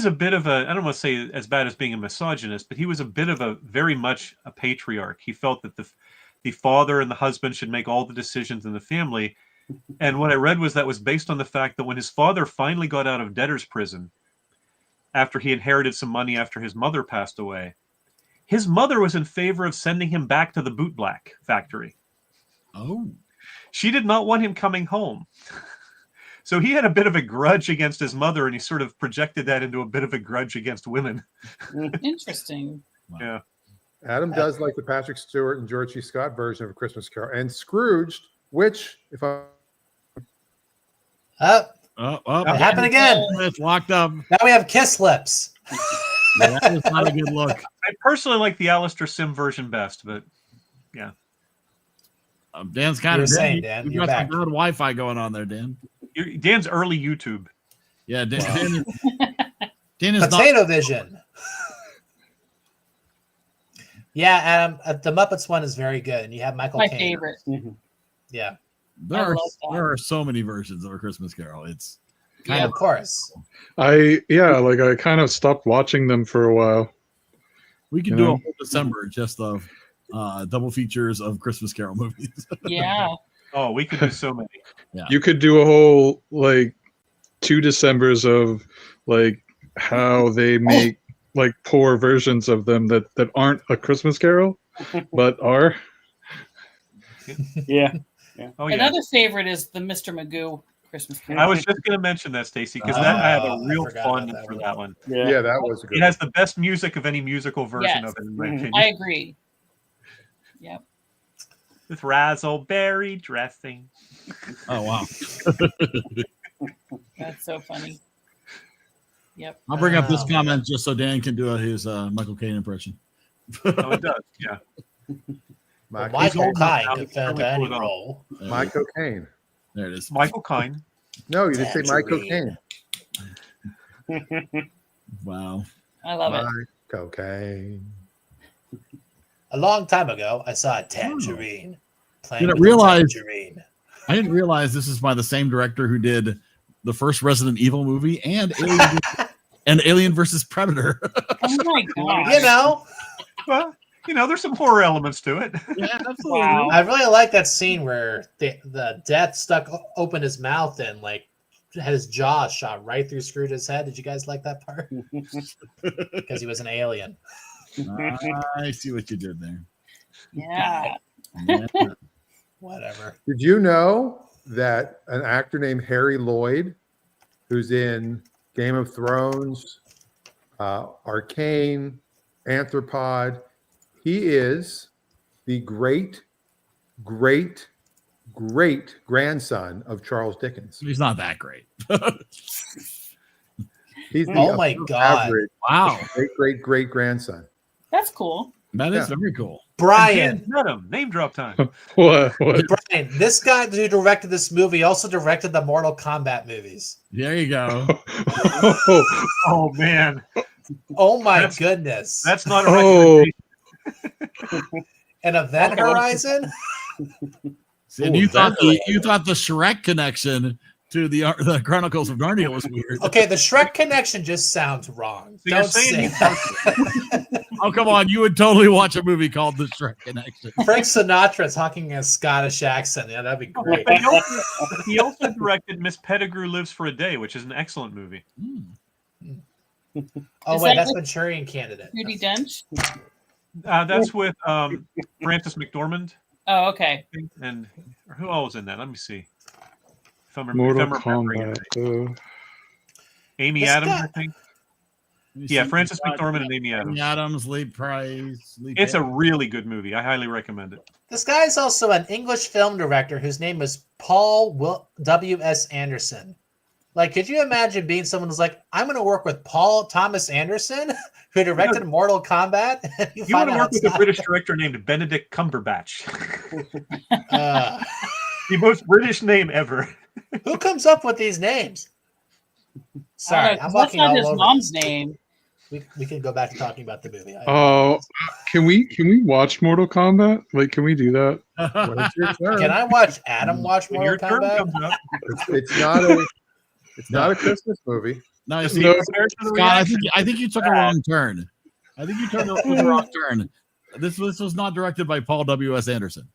a bit of a, I don't want to say as bad as being a misogynist, but he was a bit of a very much a patriarch. He felt that the father and the husband should make all the decisions in the family. And what I read was that was based on the fact that when his father finally got out of debtor's prison, after he inherited some money after his mother passed away. His mother was in favor of sending him back to the bootblack factory. Oh. She did not want him coming home. So he had a bit of a grudge against his mother, and he sort of projected that into a bit of a grudge against women. Interesting. Wow. Yeah. Adam does like the Patrick Stewart and George C. Scott version of A Christmas Carol, and Scrooged, which, if I it happened again. It's locked up. Now we have kiss lips. Yeah, that was not a good look. I personally like the Alistair Sim version best, but yeah. Dan's kind of saying, Dan, you you're got back. some good Wi-Fi going on there, Dan. Dan's early YouTube. Yeah, Dan is Potato Vision. Yeah, Adam, the Muppets one is very good, and you have Michael My Caine. favorite. Yeah. There are so many versions of A Christmas Carol. It's Yeah, of course. I kind of stopped watching them for a while. We could do a whole December just of double features of Christmas Carol movies. Yeah. Oh, we could do so many. Yeah. You could do a whole 2 Decembers of how they make poor versions of them that aren't A Christmas Carol, but are. Yeah. Oh, yeah. Another favorite is the Mr. Magoo Christmas Carol. I was just going to mention that, Stacey, because I have a real fondness for that one. Yeah, that was a good It has the best music of any musical version of it, in my opinion. I agree. Yep. With razzleberry dressing. Oh, wow. That's so funny. Yep. I'll bring up this comment just so Dan can do his Michael Caine impression. Oh, it does, yeah. Michael Caine could fit into any role. Michael Caine. There it is. Michael Caine. No, you didn't say Michael Caine. Wow. I love it. Michael Caine. A long time ago, I saw a tangerine. Didn't realize this is by the same director who did the first Resident Evil movie and Alien versus Predator. Oh my god! Well, there's some horror elements to it. Yeah, absolutely. Wow. I really like that scene where the death stuck open his mouth and had his jaw shot right through Scrooge's head. Did you guys like that part? Because he was an alien. I see what you did there. Yeah. Whatever. Did you know that an actor named Harry Lloyd, who's in Game of Thrones, Arcane, Anthropod, he is the great grandson of Charles Dickens. He's not that great. He's Oh my God. average Wow. great grandson. That's cool. That is very cool. Brian. Met him. Name drop time. What? Brian, this guy who directed this movie also directed the Mortal Kombat movies. There you go. Oh, man. Oh my goodness. That's not a recommendation. An Event Horizon? And you thought the Shrek connection to the Chronicles of Narnia was weird. Okay, the Shrek connection just sounds wrong. So you're Don't saying say that. Oh, come on. You would totally watch a movie called The Shrek Connection. Frank Sinatra talking in a Scottish accent. Yeah, that'd be great. He also directed Miss Pettigrew Lives for a Day, which is an excellent movie. Oh, Is wait, that that's with Manchurian Candidate. Judi Dench. That's with Frances McDormand. Oh, okay. And who all was in that? Let me see. If I'm Mortal remembering it. Kombat. Amy This Adams, guy- I think. Yeah, Frances McDormand and Amy Adams. Amy Adams, Lee Price. It's a really good movie. I highly recommend it. This guy is also an English film director whose name is Paul W.S. Anderson. Could you imagine being someone who's like, I'm going to work with Paul Thomas Anderson, who directed Mortal Kombat? You want to work with a British director named Benedict Cumberbatch. The most British name ever. Who comes up with these names? Sorry, I'm that's walking not all his over. mom's name. We can go back to talking about the movie. Oh, can we watch Mortal Kombat? Can we do that? When it's your turn. Can I watch Adam watch When Mortal your turn Kombat? comes up, It's not a Christmas movie. No, you just see, be prepared for the Scott, reaction. I think you took a wrong turn. I think you took a wrong turn. This was not directed by Paul W.S. Anderson.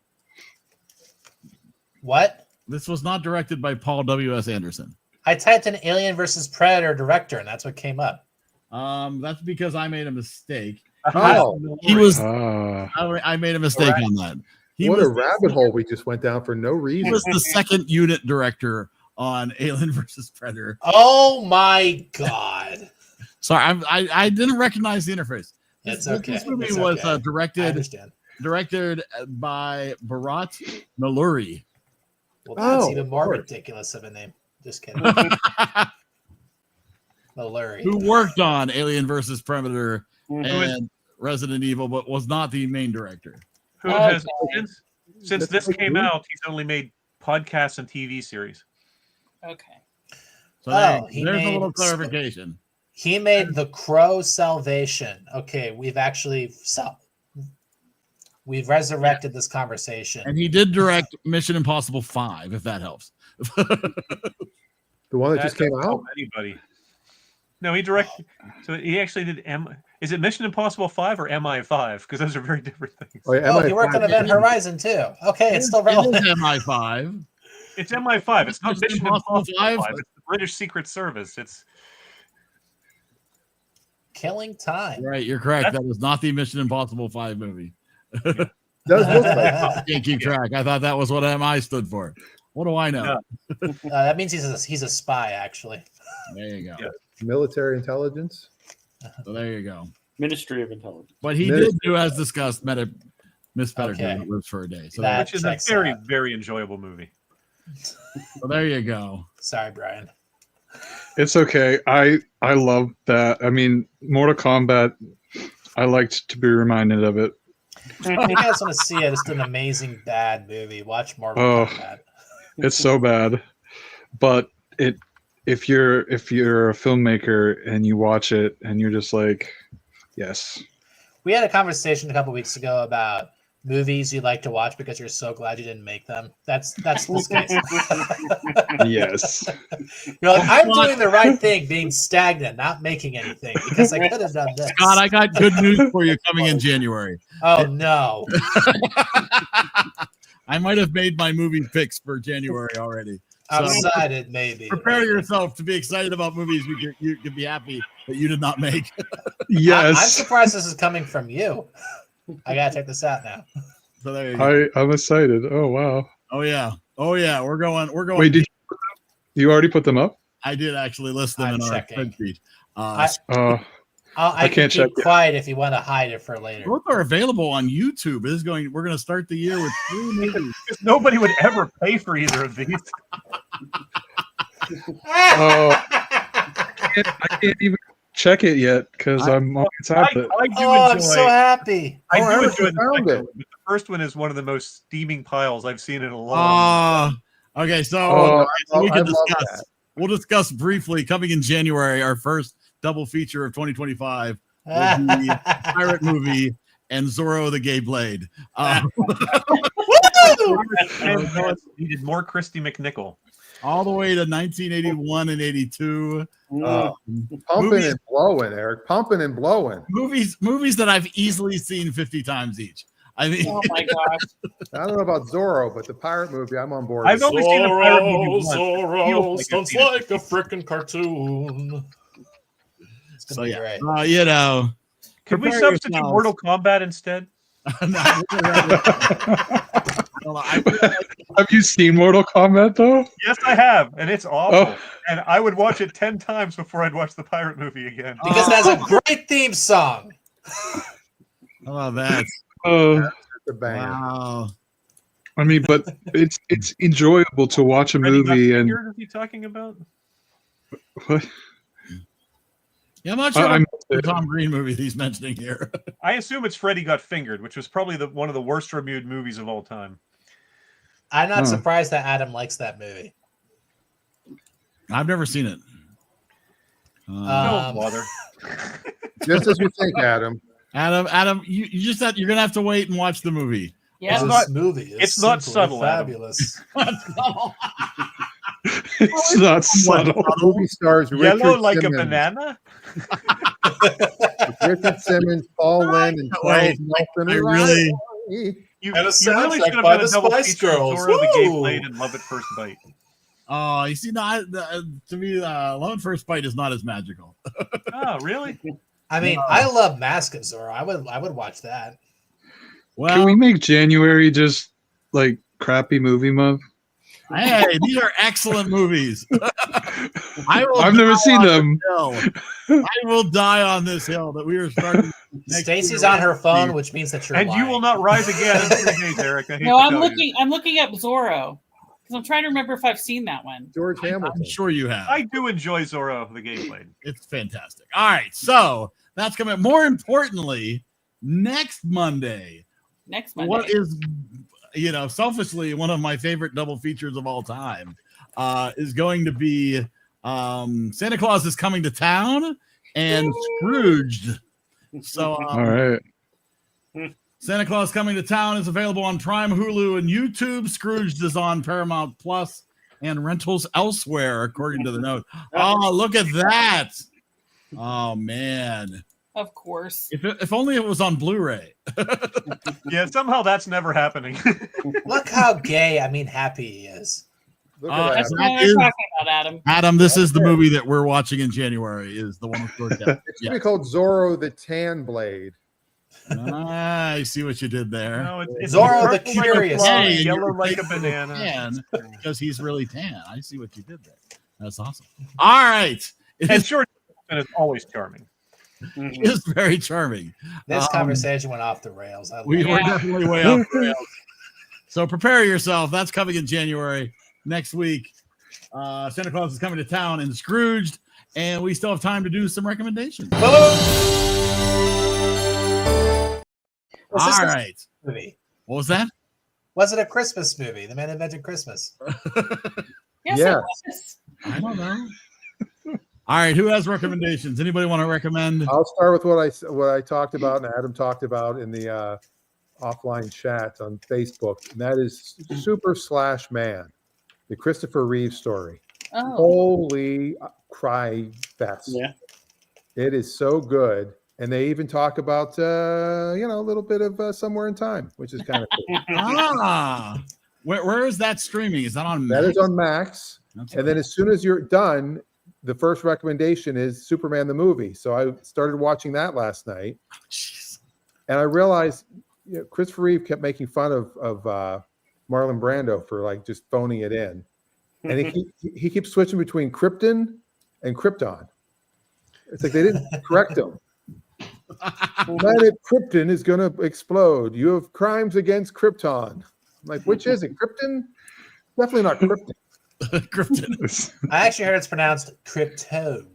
What? This was not directed by Paul W.S. Anderson. I typed in Alien versus Predator director, and that's what came up. That's because I made a mistake. Oh, He was. Ah. I made a mistake on that. What a rabbit hole we just went down for no He reason. was the second unit director on Alien versus Predator. Oh my god! Sorry, I didn't recognize the interface. It's okay. This movie It's was okay. directed by Bharat Nalluri. Well, that's Oh, even more of course. ridiculous of a name. Just kidding. Nalluri. Who worked on Alien versus Predator Mhm. and Resident Evil, but was not the main director. Who has Okay. since That's this like came me. out, he's only made podcasts and TV series. Okay. So Oh, he there's a made- little clarification. He made The Crow Salvation. Okay, we've resurrected this conversation. And he did direct Mission Impossible 5, if that helps. The one that just came doesn't out? help anybody. No, he directed. So he actually did Is it Mission Impossible 5 or MI5? Because those are very different things. Oh, yeah, Oh, he worked on Event Horizon too. Okay, it's still It is relevant. MI5. It's MI5. It's not Mission Mission Impossible Impossible 5. 5. It's the British Secret Service. It's Killing time. Right, you're correct. That was not the Mission Impossible 5 movie. Does look like I can't keep track. I thought that was what MI stood for. What do I know? No. That means he's a spy, actually. There you go. Yeah. military intelligence. So there you go. Ministry of Intelligence. But he did do, as discussed, Miss Pettigrew Okay. lives for a day. So, That which is a checks very, out. very enjoyable movie. so there you go. Sorry, Brian. It's okay. I love that. I mean, Mortal Kombat. I liked to be reminded of it. If you guys want to see it, it's an amazing bad movie. Watch Mortal Oh. Kombat. It's so bad, but if you're a filmmaker and you watch it and you're just like, yes. We had a conversation a couple weeks ago about movies you like to watch because you're so glad you didn't make them. That's this case. Yes. You're like, I'm doing the right thing, being stagnant, not making anything because I could have done this. Scott, I got good news for you coming in January. Oh no. I might have made my movie picks for January already. So Outside it maybe. prepare yourself to be excited about movies you can be happy that you did not make. Yes. I'm surprised this is coming from you. I gotta check this out now. So there you go. I'm excited. Oh wow. Oh yeah. We're going. Wait, did you already put them up? I did actually list them I'm in our checking. spreadsheet. I can't can check keep it. quiet if you want to hide it for later. Both are available on YouTube. We're going to start the year with 3 movies. Because nobody would ever pay for either of these. Oh, I can't even check it yet because I'm on the I tablet. do Oh, I'm enjoy. so happy. I do I enjoy the found second it. one, but the first one is one of the most steaming piles I've seen in a long. Okay, so Oh, we I can love discuss. that. We'll discuss briefly coming in January. Our first double feature of 2025 will be pirate movie and Zorro the Gay Blade. He did more Christy McNichol. All the way to 1981 and 82. Pumping Movies- and blowing, Eric. Pumping and blowing. Movies that I've easily seen 50 times each. I mean, Oh my gosh. I don't know about Zorro, but the pirate movie, I'm on board. I've with. only seen a pirate movie once. Zorro Feels sounds like I've like a freaking cartoon. It's gonna so be yeah, great. you know. Could we prepare substitute yourselves. Mortal Kombat instead? No, I don't know. I feel like Have you seen Mortal Kombat though? Yes, I have, and it's awful. Oh. And I would watch it 10 times before I'd watch the pirate movie again. Because it has a great theme song. how about that? It's a banger. Wow. I mean, but it's enjoyable to watch a Freddy Got movie and Fingered, is he talking about? what? Yeah, I'm not sure I'm- about the Tom Green movie he's mentioning here. I assume it's Freddy Got Fingered, which was probably one of the worst reviewed movies of all time. I'm not Huh. surprised that Adam likes that movie. I've never seen it. Don't Um, bother. Just as you think, Adam. Adam, you just have, you're gonna have to wait and watch the movie. Yeah. This movie is it's not simply subtle, Adam. fabulous. It's not subtle. Movie stars Richard Yellow like Simmons, a banana? Richard Simmons, Paul Lynn, and Wait, Charles Nelson. I really- You And a really soundtrack should have by done a the double Spice feature Girls. Zorro the Gay Woo! Blade and Love at First Bite. Oh, you see, to me, Love at First Bite is not as magical. Oh, really? I mean, I love Mask of Zorro. I would watch that. Well, Can we make January just like crappy movie month? hey, these are excellent movies. I've never seen them. I will die on this hill that we are starting. Stacy's on her phone, which means that you're And lying. you will not rise again in 3 days, Eric. No, I'm looking up Zorro because I'm trying to remember if I've seen that one. George Hamilton. I'm sure you have. I do enjoy Zorro, the game played. It's fantastic. All right, so that's coming. More importantly, next Monday. What is, selfishly one of my favorite double features of all time is going to be Santa Claus is Coming to Town and Scrooged. So, all right. Santa Claus Coming to Town is available on Prime, Hulu, and YouTube. Scrooged is on Paramount Plus and rentals elsewhere, according to the note. Oh, look at that. Oh, man. Of course. If only it was on Blu-ray. Yeah, somehow that's never happening. Look how gay, happy he is. Look at That's that. what we're talking about, Adam. Adam, this is the movie that we're watching in January, is the one with George Depp. It's going to be called Zorro the Tan Blade. I see what you did there. No, it's Zorro the purple like a Curious. fly, Hey, yellow you're like a making banana. Tan because he's really tan. I see what you did there. That's awesome. All right. It And is, sure, and it's always charming. it is very charming. This conversation went off the rails. We were Yeah. definitely way off the rails. So prepare yourself. That's coming in January next week. Santa Claus is Coming to Town and Scrooged, and we still have time to do some recommendations. Was this All a right. movie? What was that? Was it a Christmas movie? The Man Invented Christmas. Yes, Yeah. it was. I don't know. All right, who has recommendations? Anybody want to recommend? I'll start with what I talked about and Adam talked about in the offline chat on Facebook, and that is Super Slash Man, the Christopher Reeve story. Oh, Holy cry fest! Yeah. It is so good, and they even talk about a little bit of Somewhere in Time, which is kind of cool. Where is that streaming? Is that on That Max? is on Max. Okay. And then as soon as you're done, the first recommendation is Superman the movie. So I started watching that last night, Jeez. and I realized Christopher Reeve kept making fun of Marlon Brando for like just phoning it in, and he keeps switching between Krypton and Krypton. It's like they didn't correct him. Planet Krypton is going to explode. You have crimes against Krypton. I'm like, which is it? Krypton? Definitely not Krypton. Krypton. I actually heard it's pronounced Kryptone.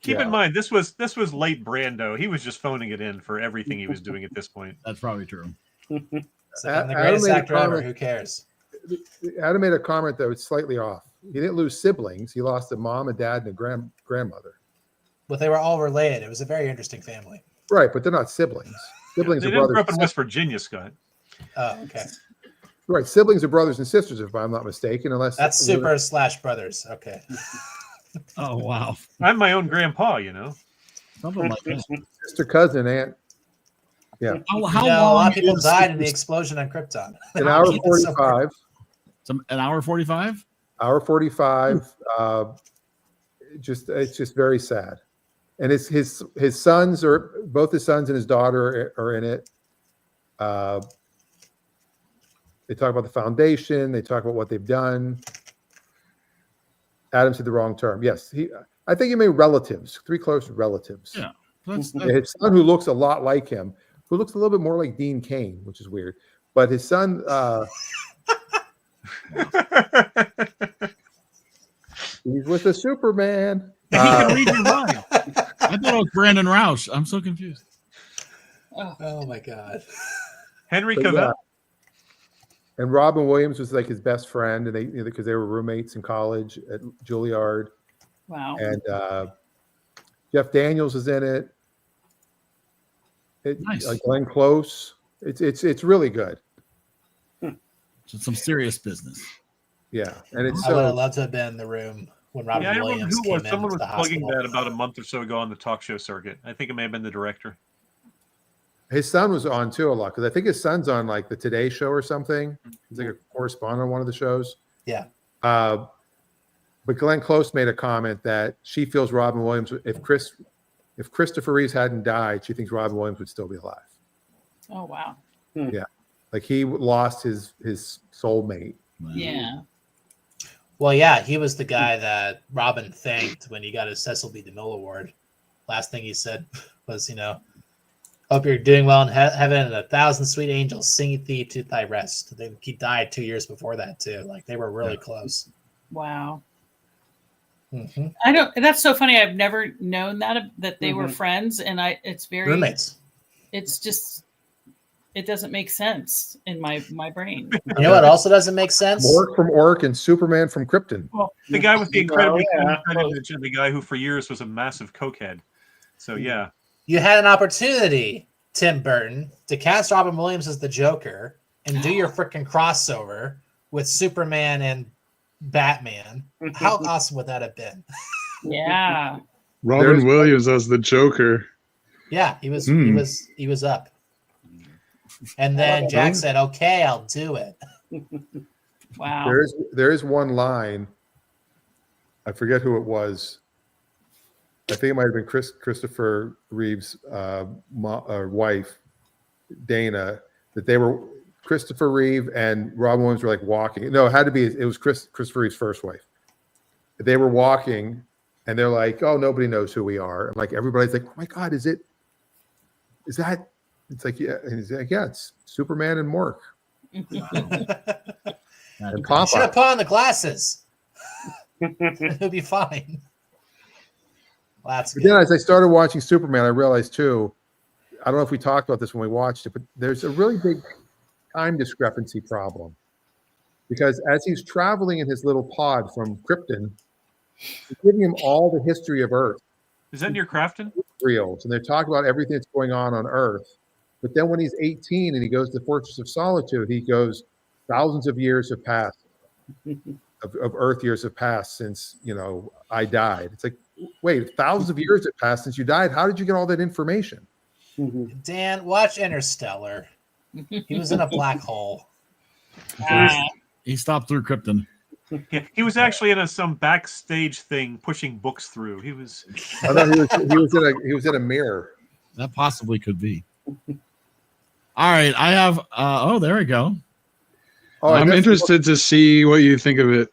Keep Yeah. in mind, this was late Brando. He was just phoning it in for everything he was doing at this point. That's probably true. It's like, I'm the Adam greatest made a actor ever. comment. Who cares? Adam made a comment that was slightly off. He didn't lose siblings. He lost a mom, a dad, and a grandmother. But they were all related. It was a very interesting family. Right, but they're not siblings. Siblings They are didn't grow up brothers. in West Virginia, Scott. Oh, okay. Right, siblings are brothers and sisters, if I'm not mistaken. Unless That's Super Slash Brothers. Okay. Oh wow. I'm my own grandpa, you know. Something like that. sister, cousin, aunt. Yeah, How A long lot of people is died in the explosion on Krypton. an hour Keep it so 45. an hour 45? Hour 45. It's just very sad. And his sons are both his sons and his daughter are in it. They talk about the foundation. They talk about what they've done. Adam said the wrong term. Yes, I think he made relatives, 3 close relatives. Yeah. That's His son, who looks a lot like him, who looks a little bit more like Dean Cain, which is weird. But his son, he's with the Superman. he can read your mind. I thought it was Brandon Roush. I'm so confused. Oh my God. Henry But, Cavill. And Robin Williams was like his best friend, and they because they were roommates in college at Juilliard. wow. And Jeff Daniels is in it. Nice. Glenn Close. It's really good. It's some serious business. Yeah, and it's I would have so loved to have been in the room when Robin Yeah, I remember Williams who came was. in Someone to was the plugging hospital. that about a month or so ago on the talk show circuit. I think it may have been the director. his son was on too a lot because I think his son's on like the Today Show or something. He's like a correspondent on one of the shows. Yeah. But Glenn Close made a comment that she feels Robin Williams, if Christopher Reeves hadn't died, she thinks Robin Williams would still be alive. Oh wow. Yeah, like he lost his soulmate. Yeah. Well, yeah, he was the guy that Robin thanked when he got his Cecil B. DeMille Award. Last thing he said was, hope you're doing well in heaven, and 1,000 sweet angels sing thee to thy rest. He died 2 years before that too. Like they were really close. Wow. Mm-hmm. I don't. That's so funny. I've never known that they were friends, and it's very roommates. It's just it doesn't make sense in my brain. You know what also doesn't make sense? Mork from Orc and Superman from Krypton. Well, the guy with the incredibly the guy who for years was a massive cokehead. So yeah, you had an opportunity, Tim Burton, to cast Robin Williams as the Joker and do your freaking crossover with Superman and Batman. How awesome would that have been? Yeah. Robin Williams as the Joker. Yeah, he was up. And then Jack said, "Okay, I'll do it." Wow. There is one line. I forget who it was. I think it might have been Christopher Reeve's wife, Dana, that they were Christopher Reeve and Robin Williams were like walking. No, it had to be. It was Christopher Reeve's first wife. They were walking, and they're like, "Oh, nobody knows who we are." And like everybody's like, "Oh my God, is that?" It's like, yeah, and he's like, "Yeah, it's Superman and Mork." And Popeye. Should have put on the glasses. He'll be fine. Well, that's good. Then as I started watching Superman, I realized too, I don't know if we talked about this when we watched it, but there's a really big time discrepancy problem. Because as he's traveling in his little pod from Krypton, he's giving him all the history of Earth. Is that near Crafton? Reels, and they're talking about everything that's going on Earth. But then when he's 18 and he goes to the Fortress of Solitude, he goes, thousands of years have passed, of Earth years have passed since, I died. It's like, wait, thousands of years have passed since you died. How did you get all that information? Dan, watch Interstellar. He was in a black hole. He stopped through Krypton. Yeah, he was actually in some backstage thing pushing books through. He was. I thought he was in a mirror. That possibly could be. All right, I have. There we go. Oh, I'm interested to see what you think of it.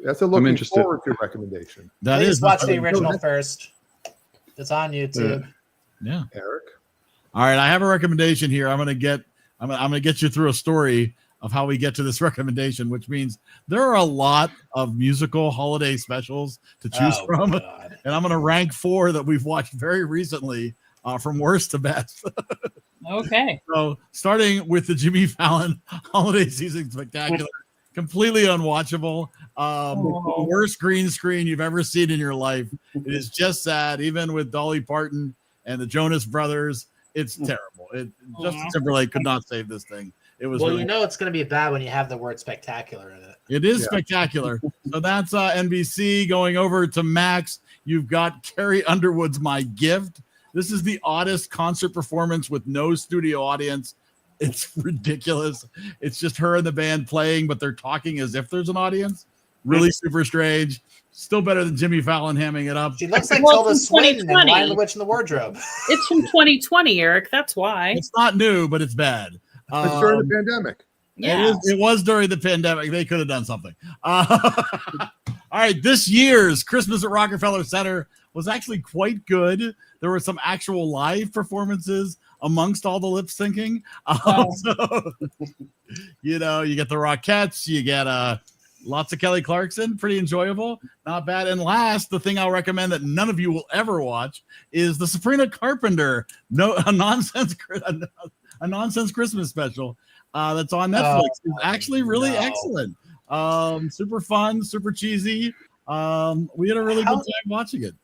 That's a looking forward to recommendation. Please watch the original first. It's on YouTube. Yeah, Eric. All right, I have a recommendation here. I'm gonna get you through a story of how we get to this recommendation, which means there are a lot of musical holiday specials to choose from, God. and I'm gonna rank 4 that we've watched very recently, from worst to best. Okay. So starting with the Jimmy Fallon Holiday Season Spectacular, completely unwatchable. Worst green screen you've ever seen in your life. It is just sad. Even with Dolly Parton and the Jonas Brothers, it's terrible. Justin Timberlake could not save this thing. It was. Well, it's going to be bad when you have the word spectacular in it. It is spectacular. So that's NBC. Going over to Max, you've got Carrie Underwood's My Gift. This is the oddest concert performance with no studio audience. It's ridiculous. It's just her and the band playing, but they're talking as if there's an audience. Really super strange. Still better than Jimmy Fallon hamming it up. She looks like Tilda Swinton in Lion the Witch in the Wardrobe. It's from 2020, Eric. That's why. It's not new, but it's bad. It's during the pandemic. Yeah. It was during the pandemic. They could have done something. All right. This year's Christmas at Rockefeller Center was actually quite good. There were some actual live performances amongst all the lip syncing. So, you get the Rockettes, you get lots of Kelly Clarkson, pretty enjoyable, not bad. And last, the thing I'll recommend that none of you will ever watch is the Sabrina Carpenter a nonsense Christmas special that's on Netflix. It's actually really excellent. Super fun, super cheesy. We had a really good time watching it.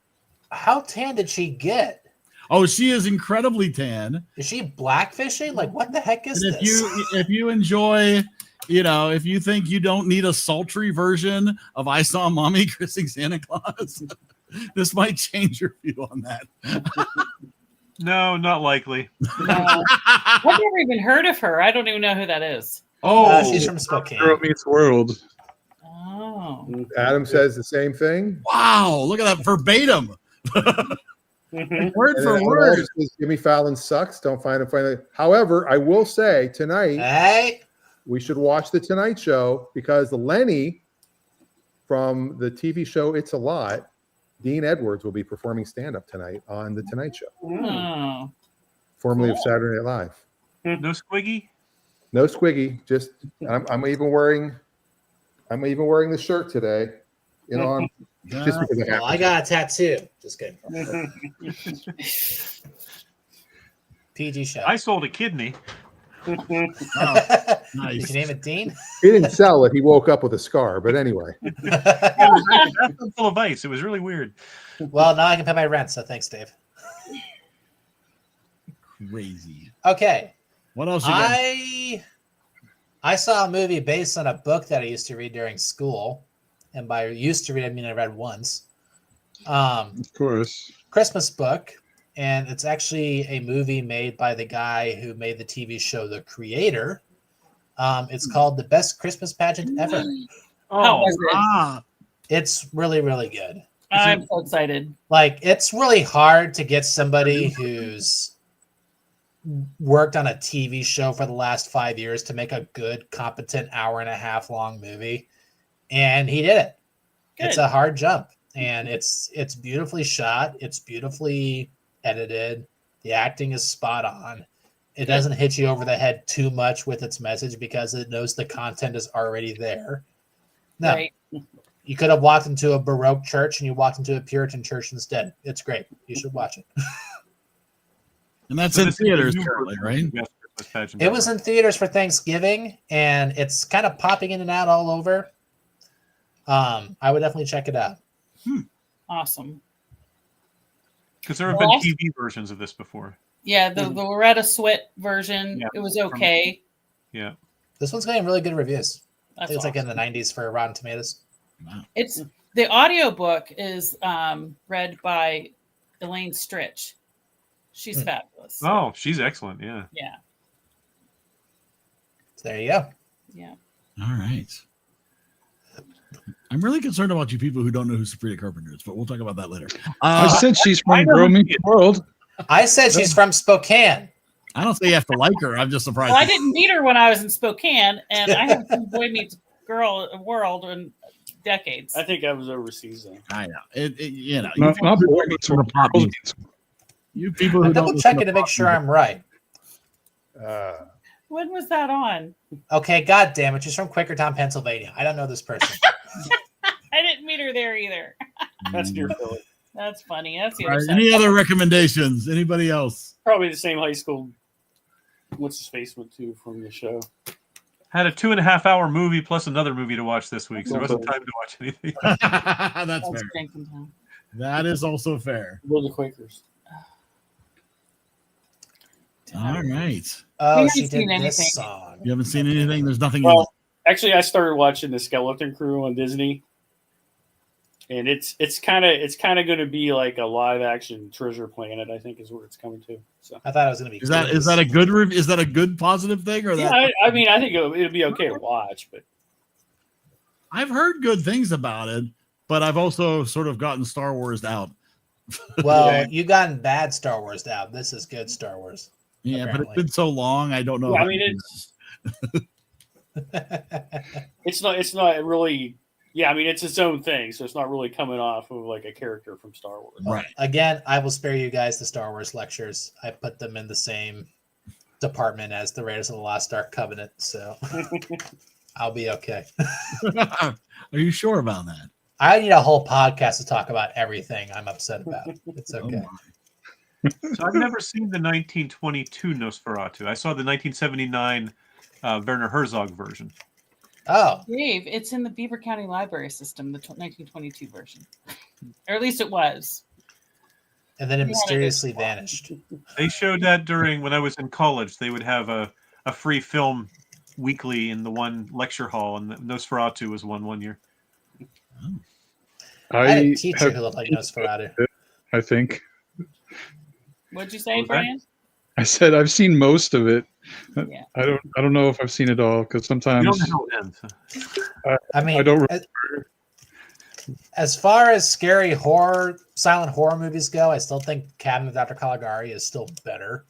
How tan did she get? Oh, she is incredibly tan. Is she blackfishing? Like, what the heck is and this? If you enjoy, if you think you don't need a sultry version of I Saw Mommy Kissing Santa Claus, this might change your view on that. No, not likely. No. I've never even heard of her. I don't even know who that is. She's from Spokane. Girl Meets World. Oh. Adam says the same thing. Wow, look at that verbatim. Word And for then word. also says Jimmy Fallon sucks. Don't find him funny. However, I will say tonight Hey, we should watch the Tonight Show because Lenny from the TV show It's a Lot, Dean Edwards, will be performing stand-up tonight on the Tonight Show, Oh. formerly of Saturday Night Live. No Squiggy? No Squiggy. Just I'm even wearing the shirt today. You know, just because I have well, I got a tattoo. Just kidding. PG show. I sold a kidney. Oh, You nice. can name it Dean. He didn't sell it. He woke up with a scar. But anyway, It was actually bathtub full of ice. It was really weird. Well, now I can pay my rent, so thanks, Dave. Crazy. Okay. What else you got? I saw a movie based on a book that I used to read during school. And by used to read, I mean I read once. Of course. Christmas book. And it's actually a movie made by the guy who made the TV show The Creator. It's called The Best Christmas Pageant Ever. How Oh, was it? It's really, really good. I'm so excited. Like, it's really hard to get somebody who's worked on a TV show for the last 5 years to make a good, competent hour-and-a-half long movie. And he did it. Good. It's a hard jump. And it's beautifully shot. It's beautifully edited. The acting is spot on. It doesn't hit you over the head too much with its message because it knows the content is already there. No, Right. you could have walked into a Baroque church and you walked into a Puritan church instead. It's great. You should watch it. And that's So in this is the theaters new currently, version right? of the Best Christmas Pageant It Ever. was in theaters for Thanksgiving and it's kind of popping in and out all over. I would definitely check it out. Awesome. Because there have Well, been TV versions of this before. Yeah, the Loretta Swit version, Yeah, it was okay. Yeah. This one's getting really good reviews. I That's think it's like in awesome. the 90s for Rotten Tomatoes. Wow. It's the audiobook is read by Elaine Stritch. She's fabulous. Oh, she's excellent. Yeah. Yeah. So there you go. Yeah. All right. I'm really concerned about you people who don't know who Sabrina Carpenter is, but we'll talk about that later. I said she's I from know Girl who Meets she is. World. I said she's from Spokane. I don't say you have to like her. I'm just surprised. Well, I didn't meet her when I was in Spokane, and I haven't seen Boy Meets World in decades. I think I was overseas then. I know. You know, Not, you not people Boy who Meets don't World. listen to pop Girls music. Meets World. You people who I'm don't double listen checking to make pop sure music. I'm right. When was that on? Okay, god damn it. She's from Quakertown, Pennsylvania. I don't know this person. I didn't meet her there either. That's near Philly. That's funny. That's the All other right, side. any other recommendations? Anybody else? Probably the same high school. What's his face went to from the show? Had a 2.5-hour movie plus another movie to watch this week, so there wasn't time to watch anything. That's That's fair. Jenkintown. That is also fair. Will the Quakers. All right. Oh, haven't she did seen this anything. song. You haven't seen anything? There's nothing. Well, actually, I started watching the Skeleton Crew on Disney, and it's kind of going to be like a live action Treasure Planet. I think is where it's coming to. So I thought it was going to be. is that a good is that a good positive thing or yeah, that? I mean, I think it'll be okay to watch, but I've heard good things about it, but I've also sort of gotten Star Wars out. Well, Yeah. you gotten bad Star Wars out. This is good Star Wars. Yeah, but it's Apparently. been so long. I don't know. Yeah, I if mean, can- it's not really. Yeah, I mean, it's its own thing, so it's not really coming off of like a character from Star Wars. right. Again, I will spare you guys the Star Wars lectures. I put them in the same department as the Raiders of the Lost Ark Covenant, so I'll be okay. Are you sure about that? I need a whole podcast to talk about everything I'm upset about. It's Oh okay. my. So I've never seen the 1922 Nosferatu. I saw the 1979 Werner Herzog version. Oh, Dave, it's in the Beaver County Library System, the 1922 version, or at least it was. and then it Yeah, mysteriously it is. vanished. They showed that during when I was in college. They would have a free film weekly in the one lecture hall, and Nosferatu was one year. I had a I teacher have, who looked like Nosferatu. I think. What'd you say, What was that? Brian? I said I've seen most of it. Yeah. I don't know if I've seen it all because You sometimes don't know how it ends. I mean, I don't as, As far as scary horror, silent horror movies go, I still think Cabinet of Dr. Caligari is still better,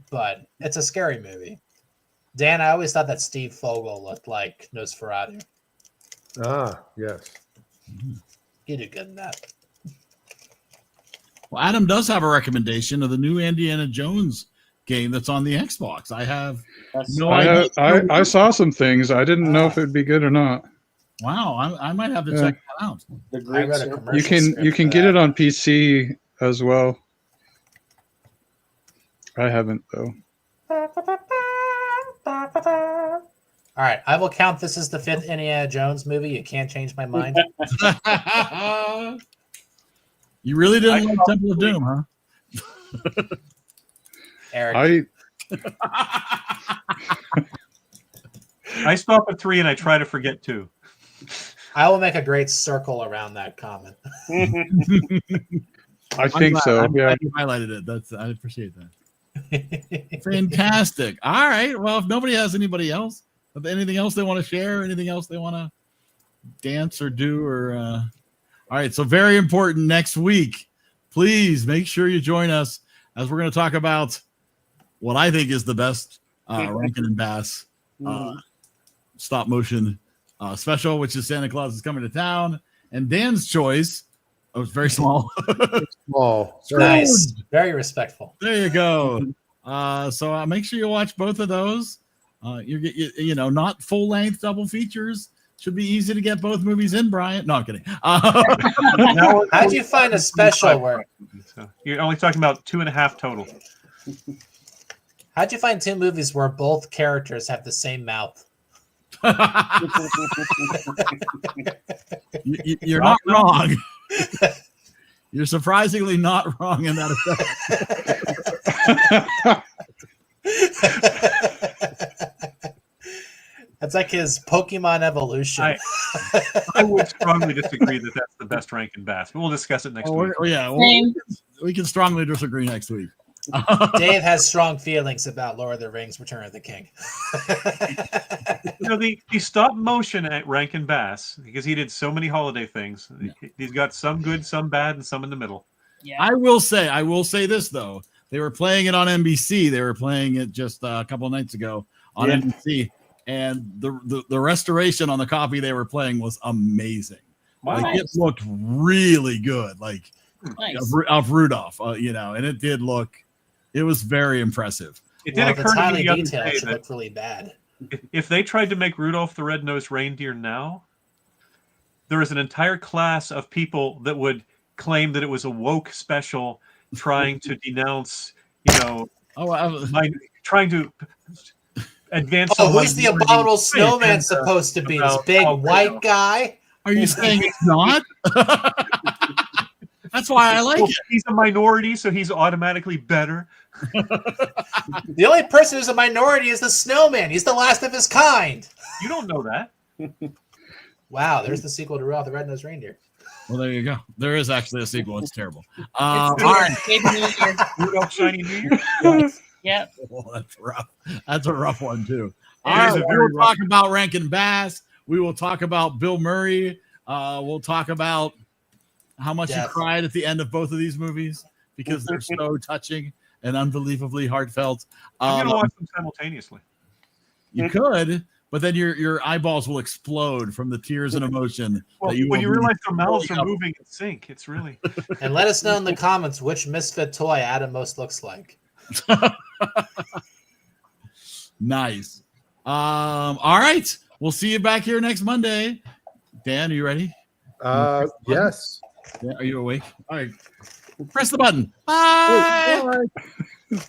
but it's a scary movie. Dan, I always thought that Steve Fogel looked like Nosferatu. Ah, yes. He did good in that. Well, Adam does have a recommendation of the new Indiana Jones game that's on the Xbox. I have no idea. I saw some things. I didn't know if it'd be good or not. Wow, I might have to check that out. The I great read a Serpent. commercial You script can for get that. it on PC as well. I haven't though. All right, I will count this as the 5th Indiana Jones movie. You can't change my mind. You really didn't like Temple of Doom, huh? Eric, I stop at 3 and I try to forget 2. I will make a great circle around that comment. I think so. I'm Yeah. glad you highlighted it. I appreciate that. Fantastic. All right. Well, if nobody has anything else they want to share, anything else they want to dance or do, or all right. So very important next week. Please make sure you join us as we're going to talk about what I think is the best Rankin and Bass stop motion special, which is Santa Claus is Coming to Town, and Dan's choice. Oh, it's very small. Small. Nice. Very respectful. There you go. So make sure you watch both of those. You know, not full length double features. Should be easy to get both movies in, Brian. No, I'm kidding. How'd you find a special where? So you're only talking about 2.5 total. How'd you find 2 movies where both characters have the same mouth? You're not wrong. You're surprisingly not wrong in that effect. That's like his Pokemon evolution. I would strongly disagree that that's the best Rankin Bass, but we'll discuss it next week. Yeah, we can strongly disagree next week. Dave has strong feelings about Lord of the Rings: Return of the King. You know, the stop motion at Rankin Bass, because he did so many holiday things. He's got some good, some bad, and some in the middle. Yeah. I will say this though. They were playing it on NBC. They were playing it just a couple of nights ago on NBC, and the restoration on the copy they were playing was amazing. Wow. Like it looked really good, like of Rudolph, you know, and it did look. It was very impressive. It did occur to me the other day should that look really bad. if they tried to make Rudolph the Red-Nosed Reindeer now, there is an entire class of people that would claim that it was a woke special trying to denounce, you know, trying to advance. Oh, who's the abominable snowman supposed to be? This big white guy? Are you saying it's not? That's why I like it. He's a minority, so he's automatically better. The only person who's a minority is the snowman. He's the last of his kind. You don't know that. Wow, there's the sequel to Rudolph the Red-Nosed Reindeer. Well, there you go. There is actually a sequel. It's terrible. All right. Rudolph Shiny New Year. Yep. Oh, that's rough. That's a rough one too. It All is right, a we very will rough talk about Rankin Bass. We will talk about Bill Murray. We'll talk about how much you cried at the end of both of these movies because they're so touching and unbelievably heartfelt. I'm gonna watch them simultaneously. You could, but then your eyeballs will explode from the tears and emotion. Well, that when you will be realize their mouths are up. moving in sync, it's really. And let us know in the comments which misfit toy Adam most looks like. Nice. All right. We'll see you back here next Monday. Dan, are you ready? Yes. Yeah, are you awake? All right. Press the button. Bye. Bye.